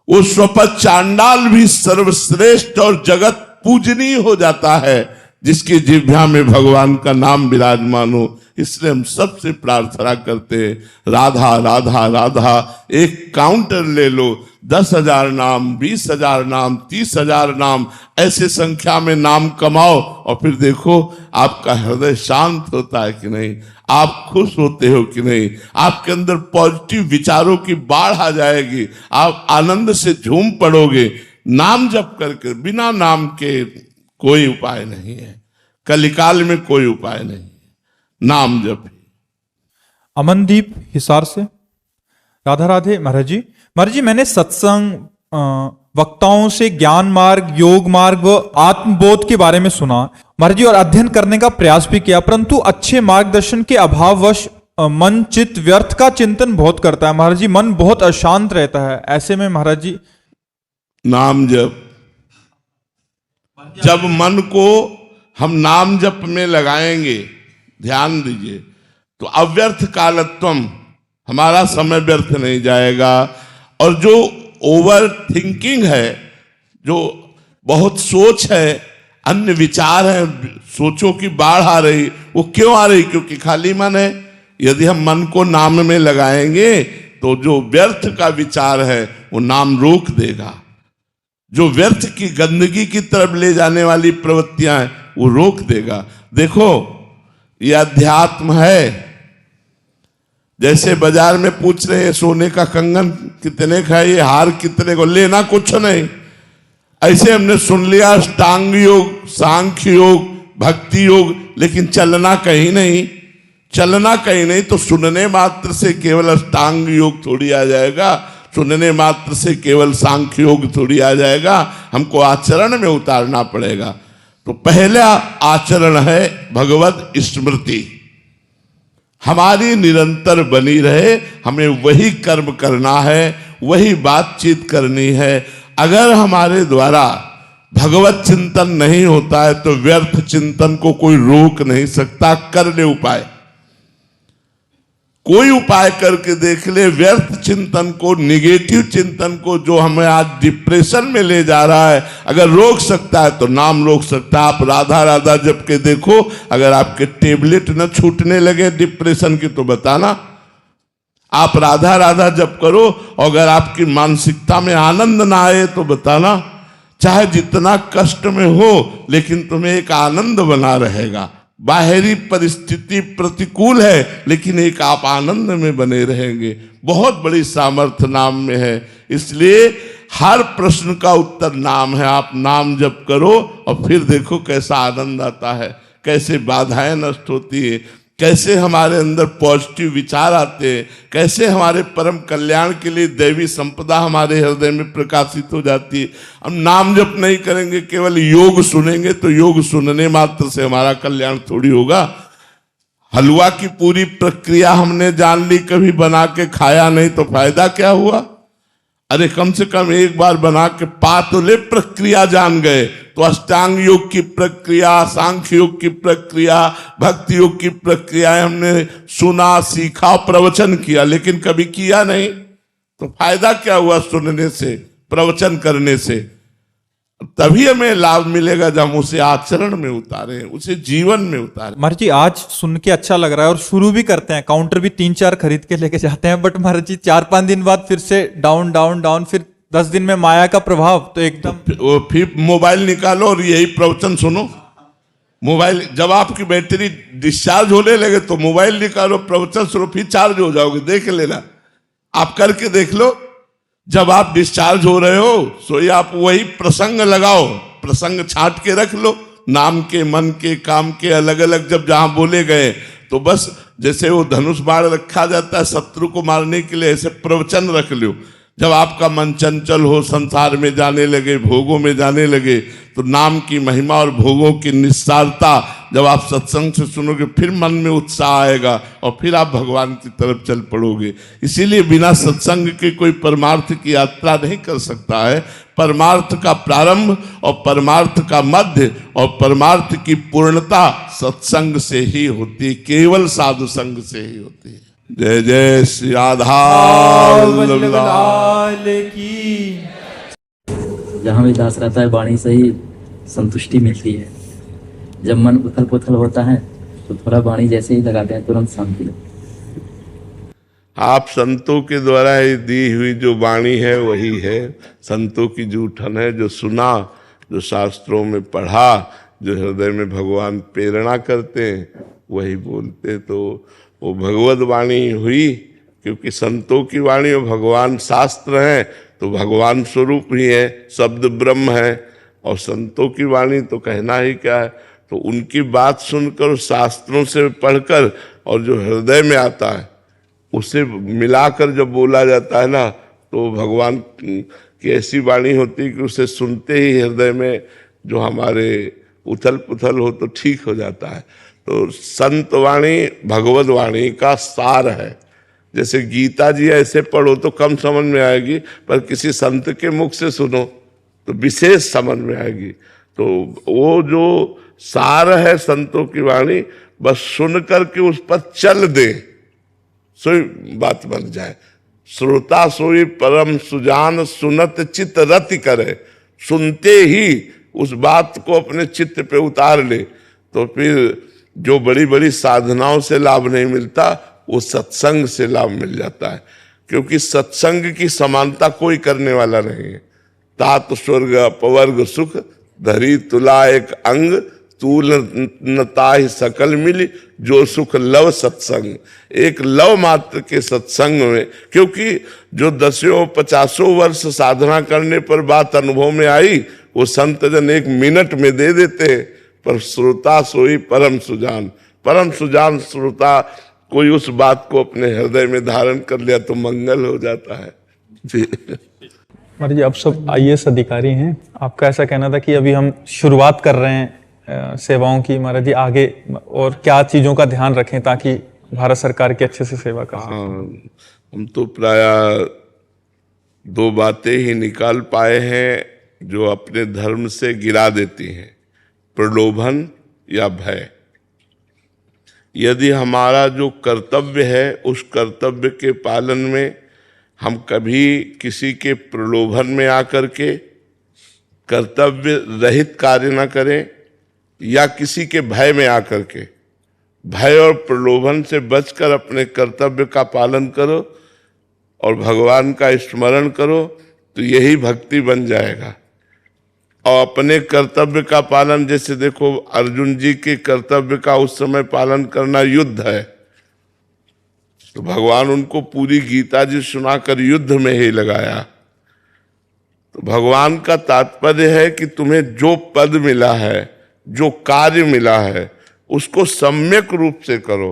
A: वो स्वपच चांडाल भी सर्वश्रेष्ठ और जगत पूजनीय हो जाता है जिसकी जिह्वा में भगवान का नाम विराजमान हो। इसलिए हम सबसे प्रार्थना करते हैं, राधा राधा राधा। एक काउंटर ले लो, 10,000 नाम, 20,000 नाम, 30,000 नाम, ऐसे संख्या में नाम कमाओ और फिर देखो आपका हृदय शांत होता है कि नहीं, आप खुश होते हो कि नहीं, आपके अंदर पॉजिटिव विचारों की बाढ़ आ जाएगी, आप आनंद से झूम पड़ोगे। नाम जप करके, बिना नाम के कोई उपाय नहीं है, कलिकाल में कोई उपाय नहीं, नाम जप।
F: अमनदीप हिसार से। राधा राधे महाराज जी। महाराज जी, मैंने सत्संग वक्ताओं से ज्ञान मार्ग, योग मार्ग व आत्मबोध के बारे में सुना महाराज जी, और अध्ययन करने का प्रयास भी किया, परंतु अच्छे मार्गदर्शन के अभाववश मन चित्त व्यर्थ का चिंतन बहुत करता है महाराज जी, मन बहुत अशांत रहता है। ऐसे में महाराज जी
A: नाम जप, जब मन को हम नाम जप में लगाएंगे, ध्यान दीजिए, तो अव्यर्थ कालत्वम, हमारा समय व्यर्थ नहीं जाएगा। और जो ओवर थिंकिंग है, जो बहुत सोच है, अन्य विचार है, सोचों की बाढ़ आ रही, वो क्यों आ रही? क्योंकि खाली मन है। यदि हम मन को नाम में लगाएंगे तो जो व्यर्थ का विचार है वो नाम रोक देगा, जो व्यर्थ की गंदगी की तरफ ले जाने वाली प्रवृत्तियां हैं वो रोक देगा। देखो, ये अध्यात्म है। जैसे बाजार में पूछ रहे हैं सोने का कंगन कितने का है, ये हार कितने को, लेना कुछ नहीं। ऐसे हमने सुन लिया अष्टांग योग, सांख्य योग, भक्ति योग, लेकिन चलना कहीं नहीं। चलना कहीं नहीं तो सुनने मात्र से केवल अष्टांग योग थोड़ी आ जाएगा, सुनने मात्र से केवल सांख्य योग थोड़ी आ जाएगा, हमको आचरण में उतारना पड़ेगा। तो पहला आचरण है भगवत स्मृति, हमारी निरंतर बनी रहे, हमें वही कर्म करना है, वही बातचीत करनी है। अगर हमारे द्वारा भगवत चिंतन नहीं होता है तो व्यर्थ चिंतन को कोई रोक नहीं सकता। कर ले उपाय, कोई उपाय करके देख ले, व्यर्थ चिंतन को, निगेटिव चिंतन को, जो हमें आज डिप्रेशन में ले जा रहा है, अगर रोक सकता है तो नाम रोक सकता है। आप राधा राधा जप के देखो, अगर आपके टेबलेट न छूटने लगे डिप्रेशन की तो बताना। आप राधा राधा जप करो, अगर आपकी मानसिकता में आनंद ना आए तो बताना। चाहे जितना कष्ट में हो, लेकिन तुम्हें एक आनंद बना रहेगा। बाहरी परिस्थिति प्रतिकूल है, लेकिन एक आप आनंद में बने रहेंगे। बहुत बड़ी सामर्थ्य नाम में है, इसलिए हर प्रश्न का उत्तर नाम है। आप नाम जप करो और फिर देखो कैसा आनंद आता है, कैसे बाधाएं नष्ट होती है, कैसे हमारे अंदर पॉजिटिव विचार आते हैं, कैसे हमारे परम कल्याण के लिए दैवी संपदा हमारे हृदय में प्रकाशित हो जाती है। हम नाम जप नहीं करेंगे, केवल योग सुनेंगे, तो योग सुनने मात्र से हमारा कल्याण थोड़ी होगा। हलवा की पूरी प्रक्रिया हमने जान ली, कभी बना के खाया नहीं तो फायदा क्या हुआ? अरे कम से कम एक बार बना के पा तो ले, प्रक्रिया जान गए। तो अष्टांग योग की प्रक्रिया, सांख्य योग की प्रक्रिया, भक्ति योग की प्रक्रिया हमने सुना, सीखा, प्रवचन किया, लेकिन कभी किया नहीं तो फायदा क्या हुआ? सुनने से, प्रवचन करने से। तभी हमें लाभ मिलेगा जब हम उसे आचरण में उतारें, उसे जीवन में उतारें।
F: महाराज जी आज सुन के अच्छा लग रहा है और शुरू भी करते हैं, काउंटर भी 3-4 खरीद के लेके जाते हैं, बट महाराज जी 4-5 दिन बाद फिर से डाउन डाउन डाउन, फिर 10 दिन में माया का प्रभाव तो एकदम।
A: फिर मोबाइल निकालो और यही प्रवचन सुनो। मोबाइल जब आपकी बैटरी डिस्चार्ज होने लगे तो मोबाइल निकालो, प्रवचन सुनो, फिर चार्ज हो जाओगे। देख लेना, आप करके देख लो। जब आप डिस्चार्ज हो रहे हो सोई आप वही प्रसंग लगाओ, प्रसंग छांट के रख लो, नाम के, मन के, काम के, अलग अलग जब जहां बोले गए तो बस जैसे वो धनुष बाण रखा जाता है शत्रु को मारने के लिए, ऐसे प्रवचन रख लो। जब आपका मन चंचल हो, संसार में जाने लगे, भोगों में जाने लगे, तो नाम की महिमा और भोगों की निस्सारता जब आप सत्संग से सुनोगे, फिर मन में उत्साह आएगा और फिर आप भगवान की तरफ चल पड़ोगे। इसीलिए बिना सत्संग के कोई परमार्थ की यात्रा नहीं कर सकता है। परमार्थ का प्रारंभ और परमार्थ का मध्य और परमार्थ की पूर्णता सत्संग से ही होती है, केवल साधु संग से ही होती है। जय जय श्री राधा
F: की।
G: जहाँ भी दास रहता है वाणी से ही संतुष्टि मिलती है। जब मन उथल पुथल होता है तो थोड़ा वाणी जैसे ही लगाते हैं तुरंत शांति लगती है।
A: आप संतों के द्वारा ही दी हुई जो वाणी है वही है, संतों की जूठन है। जो सुना, जो शास्त्रों में पढ़ा, जो हृदय में भगवान प्रेरणा करते हैं वही बोलते, तो वो भगवत वाणी हुई। क्योंकि संतों की वाणी और भगवान शास्त्र हैं, तो भगवान स्वरूप ही है, शब्द ब्रह्म है। और संतों की वाणी तो कहना ही क्या है, तो उनकी बात सुनकर, शास्त्रों से पढ़कर और जो हृदय में आता है उसे मिलाकर जब बोला जाता है ना, तो भगवान कि ऐसी वाणी होती कि उसे सुनते ही हृदय में जो हमारे उथल पुथल हो तो ठीक हो जाता है। तो संत वाणी भगवत वाणी का सार है। जैसे गीता जी ऐसे पढ़ो तो कम समझ में आएगी, पर किसी संत के मुख से सुनो तो विशेष समझ में आएगी। तो वो जो सार है संतों की वाणी, बस सुन करके उस पर चल दे, सोई बात बन जाए। श्रोता सोई परम सुजान, सुनत चित्त रति करे। सुनते ही उस बात को अपने चित्त पे उतार ले, तो फिर जो बड़ी बड़ी साधनाओं से लाभ नहीं मिलता, वो सत्संग से लाभ मिल जाता है। क्योंकि सत्संग की समानता कोई करने वाला नहीं है। तात स्वर्ग अपवर्ग सुख, धरी तुला एक अंग, तूल न ताहि सकल मिली, जो सुख लव सत्संग। एक लव मात्र के सत्संग में, क्योंकि जो 10-50 वर्ष साधना करने पर बात अनुभव में आई, वो संत जन 1 मिनट में दे देते हैं। पर श्रोता सोई परम सुजान, परम सुजान श्रोता कोई उस बात को अपने हृदय में धारण कर लिया तो मंगल हो जाता है जी।
C: महाराज जी, आप सब IAS अधिकारी हैं, आपका ऐसा कहना था कि अभी हम शुरुआत कर रहे हैं सेवाओं की। महाराज जी, आगे और क्या चीजों का ध्यान रखें ताकि भारत सरकार की अच्छे से सेवा कर सकें?
A: हम तो प्राय 2 बातें ही निकाल पाए हैं जो अपने धर्म से गिरा देती हैं, प्रलोभन या भय। यदि हमारा जो कर्तव्य है उस कर्तव्य के पालन में हम कभी किसी के प्रलोभन में आकर के कर्तव्य रहित कार्य न करें, या किसी के भय में आकर के, भय और प्रलोभन से बचकर अपने कर्तव्य का पालन करो और भगवान का स्मरण करो, तो यही भक्ति बन जाएगा। और अपने कर्तव्य का पालन, जैसे देखो अर्जुन जी के कर्तव्य का उस समय पालन करना युद्ध है, तो भगवान उनको पूरी गीता जी सुनाकर युद्ध में ही लगाया। तो भगवान का तात्पर्य है कि तुम्हें जो पद मिला है, जो कार्य मिला है, उसको सम्यक रूप से करो।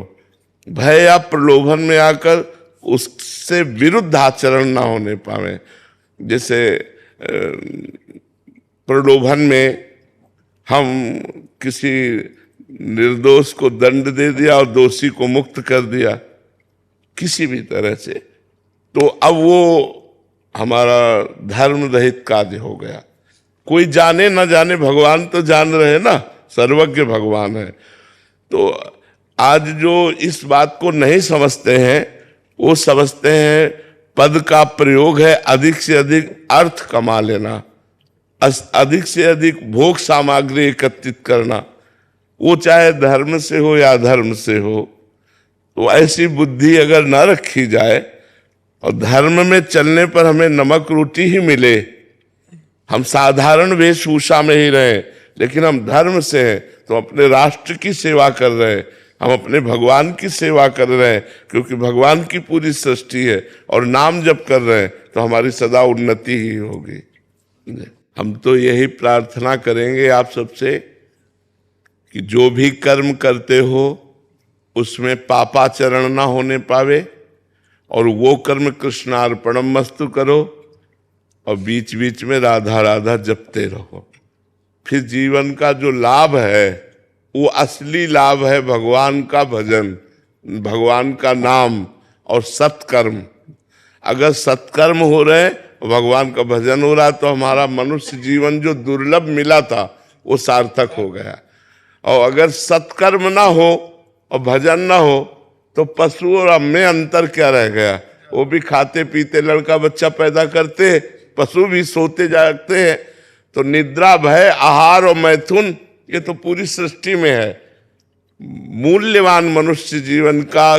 A: भय या प्रलोभन में आकर उससे विरुद्ध आचरण ना होने पावे। जैसे प्रलोभन में हम किसी निर्दोष को दंड दे दिया और दोषी को मुक्त कर दिया किसी भी तरह से, तो अब वो हमारा धर्म रहित कार्य हो गया। कोई जाने ना जाने, भगवान तो जान रहे ना, सर्वज्ञ भगवान है। तो आज जो इस बात को नहीं समझते हैं, वो समझते हैं पद का प्रयोग है अधिक से अधिक अर्थ कमा लेना, अधिक से अधिक भोग सामग्री एकत्रित करना, वो चाहे धर्म से हो या अधर्म से हो। तो ऐसी बुद्धि अगर न रखी जाए और धर्म में चलने पर हमें नमक रोटी ही मिले, हम साधारण वेशभूषा में ही रहें, लेकिन हम धर्म से हैं तो अपने राष्ट्र की सेवा कर रहे हैं, हम अपने भगवान की सेवा कर रहे हैं, क्योंकि भगवान की पूरी सृष्टि है और नाम जप कर रहे हैं तो हमारी सदा उन्नति ही होगी। हम तो यही प्रार्थना करेंगे आप सबसे कि जो भी कर्म करते हो उसमें पापाचरण ना होने पावे, और वो कर्म कृष्णार्पणम मस्तु करो, और बीच बीच में राधा राधा जपते रहो। फिर जीवन का जो लाभ है वो असली लाभ है भगवान का भजन, भगवान का नाम और सत्कर्म। अगर सत्कर्म हो रहे, भगवान का भजन हो रहा, तो हमारा मनुष्य जीवन जो दुर्लभ मिला था वो सार्थक हो गया। और अगर सत्कर्म ना हो और भजन ना हो तो पशु और हम में अंतर क्या रह गया? वो भी खाते पीते लड़का बच्चा पैदा करते, पशु भी सोते जागते हैं। तो निद्रा, भय, आहार और मैथुन, ये तो पूरी सृष्टि में है। मूल्यवान मनुष्य जीवन का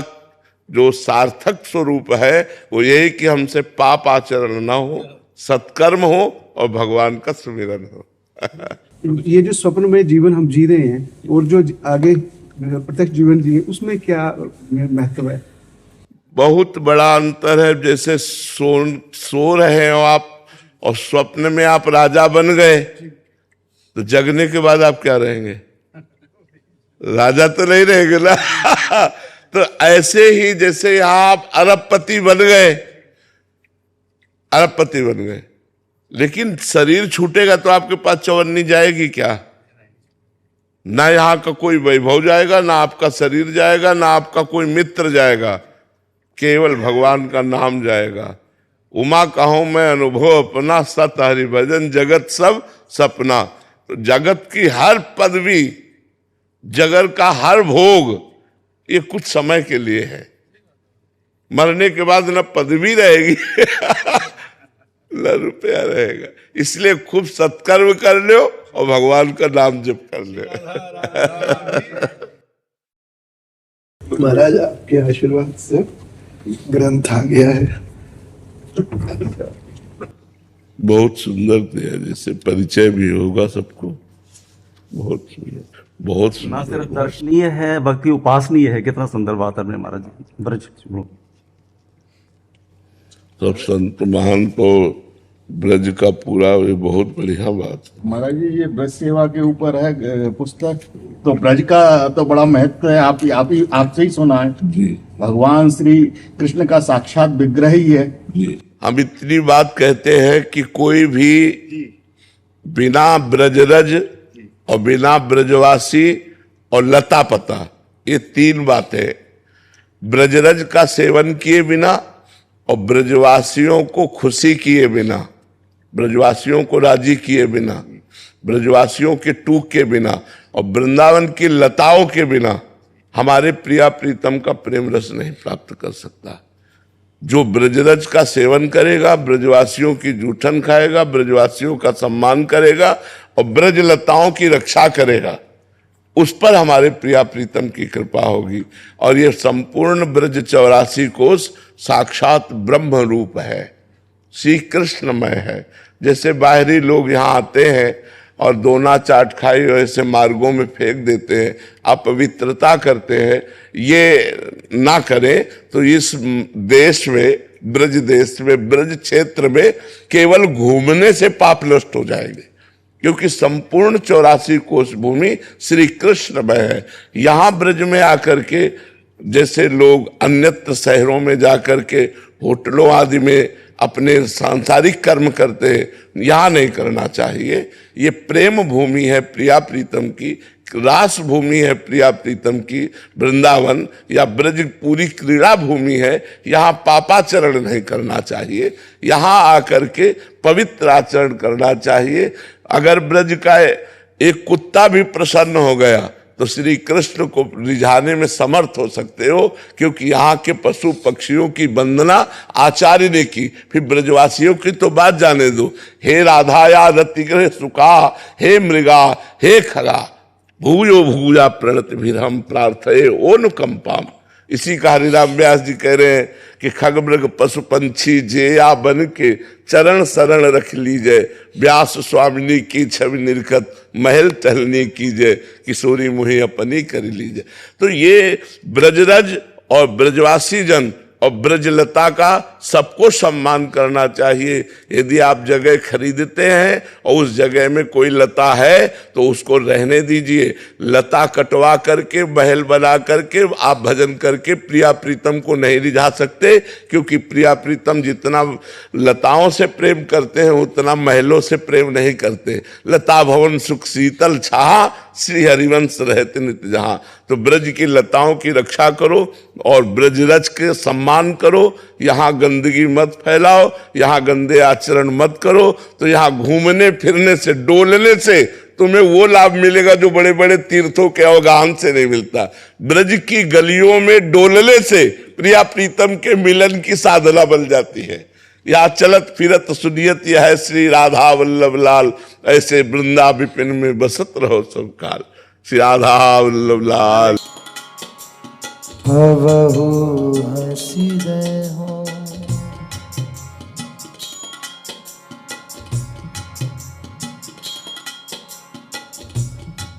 A: जो सार्थक स्वरूप है वो यही कि हमसे पाप आचरण ना हो, सत्कर्म हो और भगवान का सुमिरन हो।
H: ये जो स्वप्न में जीवन हम जी रहे हैं और जो आगे प्रत्यक्ष जीवन जिए, उसमें क्या महत्व है?
A: बहुत बड़ा अंतर है। जैसे सो रहे हैं आप और स्वप्न में आप राजा बन गए, तो जगने के बाद आप क्या रहेंगे? राजा तो नहीं रहेंगे ना। तो ऐसे ही जैसे आप अरबपति बन गए, अरबपति बन गए, लेकिन शरीर छूटेगा तो आपके पास चवन्नी जाएगी क्या? ना यहाँ का कोई वैभव जाएगा, ना आपका शरीर जाएगा, ना आपका कोई मित्र जाएगा, केवल भगवान का नाम जाएगा। उमा कहूं मैं अनुभव अपना, सत हरि भजन जगत सब सपना। तो जगत की हर पदवी, जगत का हर भोग, ये कुछ समय के लिए है। मरने के बाद न पदवी रहेगी न रुपया रहेगा। इसलिए खूब सत्कर्म कर लो और भगवान का नाम जप कर लो।
I: महाराज आपके आशीर्वाद से ग्रंथ आ गया है।
A: बहुत सुंदर दिया, जैसे परिचय भी होगा सबको। बहुत सुंदर, बहुत
J: ना
A: सुंदर।
J: सिर्फ दर्शनीय है, भक्ति उपासनीय है। कितना सुंदर बात है महाराज ब्रज।
A: सब संत महान को ब्रज का पूरा, ये बहुत बढ़िया बात है।
I: महाराज जी ये ब्रज सेवा के ऊपर है पुस्तक, तो ब्रज का तो बड़ा महत्व है। आपसे ही सुना है
A: जी।
I: भगवान श्री कृष्ण का साक्षात विग्रह ही है
A: जी। हम इतनी बात कहते हैं कि कोई भी बिना ब्रजरज और बिना ब्रजवासी और लता पता, ये तीन बातें, ब्रजरज का सेवन किए बिना और ब्रजवासियों को खुशी किए बिना, ब्रजवासियों को राजी किए बिना, ब्रजवासियों के टूक के बिना और वृंदावन की लताओं के बिना हमारे प्रिया प्रीतम का प्रेम रस नहीं प्राप्त कर सकता। जो ब्रजरज का सेवन करेगा, ब्रजवासियों की जूठन खाएगा, ब्रजवासियों का सम्मान करेगा और ब्रज लताओं की रक्षा करेगा, उस पर हमारे प्रिया प्रीतम की कृपा होगी। और ये संपूर्ण ब्रज 84 कोश साक्षात ब्रह्म रूप है, श्री कृष्णमय है। जैसे बाहरी लोग यहाँ आते हैं और दोना चाट खाई ऐसे मार्गों में फेंक देते हैं, अपवित्रता करते हैं, ये ना करें तो इस देश में, ब्रज देश में, ब्रज क्षेत्र में केवल घूमने से पाप नष्ट हो जाएंगे, क्योंकि संपूर्ण 84 कोश भूमि श्री कृष्णमय है। यहाँ ब्रज में आकर के जैसे लोग अन्यत्र शहरों में जाकर के होटलों आदि में अपने सांसारिक कर्म करते हैं, यहाँ नहीं करना चाहिए। ये प्रेम भूमि है प्रिया प्रीतम की, रास भूमि है प्रिया प्रीतम की, वृंदावन या ब्रज पूरी क्रीड़ा भूमि है। यहाँ पापाचरण नहीं करना चाहिए, यहाँ आकर के पवित्र आचरण करना चाहिए। अगर ब्रज का एक कुत्ता भी प्रसन्न हो गया तो श्री कृष्ण को रिझाने में समर्थ हो सकते हो, क्योंकि यहाँ के पशु पक्षियों की वंदना आचार्य ने की। फिर ब्रजवासियों की तो बात जाने दो। हे राधा या रतिग्रह सुखा, हे मृगा, हे खगा, भूयो भूजा प्रणत भी हम प्रार्थये ओनुकंपाम। इसी का हरिराम व्यास जी कह रहे हैं कि खग मृग पशु पंछी जेया बन के चरण शरण रख लीजिए, व्यास स्वामिनी की छवि निर्खत महल टहलनी कीजिए, किशोरी मुहि अपनी कर लीजिए। तो ये ब्रजरज और ब्रजवासी जन और ब्रजलता का सबको सम्मान करना चाहिए। यदि आप जगह खरीदते हैं और उस जगह में कोई लता है तो उसको रहने दीजिए। लता कटवा करके महल बना करके आप भजन करके प्रिया प्रीतम को नहीं रिझा सकते, क्योंकि प्रिया प्रीतम जितना लताओं से प्रेम करते हैं उतना महलों से प्रेम नहीं करते। लता भवन सुख शीतल छाहा, श्री हरिवंश रहते नित्य जहाँ। तो ब्रज की लताओं की रक्षा करो और ब्रजरज के सम्मान करो। यहाँ गंदगी मत फैलाओ, यहाँ गंदे आचरण मत करो। तो यहाँ घूमने फिरने से, डोलने से तुम्हें वो लाभ मिलेगा जो बड़े बड़े तीर्थों के अवगाहन से नहीं मिलता। ब्रज की गलियों में डोलने से प्रिया प्रीतम के मिलन की साधना बन जाती है। या चलत फिरत सुनियत यह है श्री राधा वल्लभ लाल, ऐसे वृंदा विपिन में बसत रहो सब काल। श्री राधा वल्लभ लाल।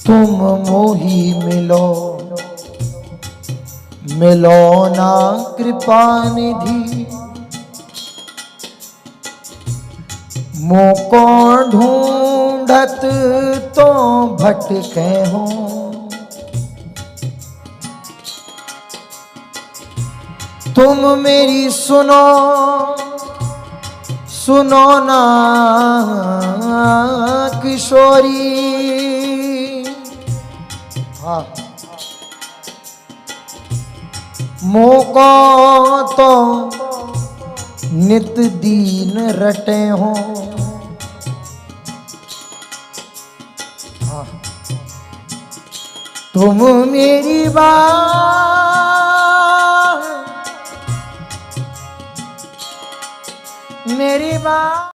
K: तुम मोही मिलो, मिलो ना कृपा निधि, मोको ढूंढत तो भटके हो। तुम मेरी सुनो सुनो ना किशोरी। हाँ, मोको तो नित दीन रटे हो। हाँ, तुम मेरी बात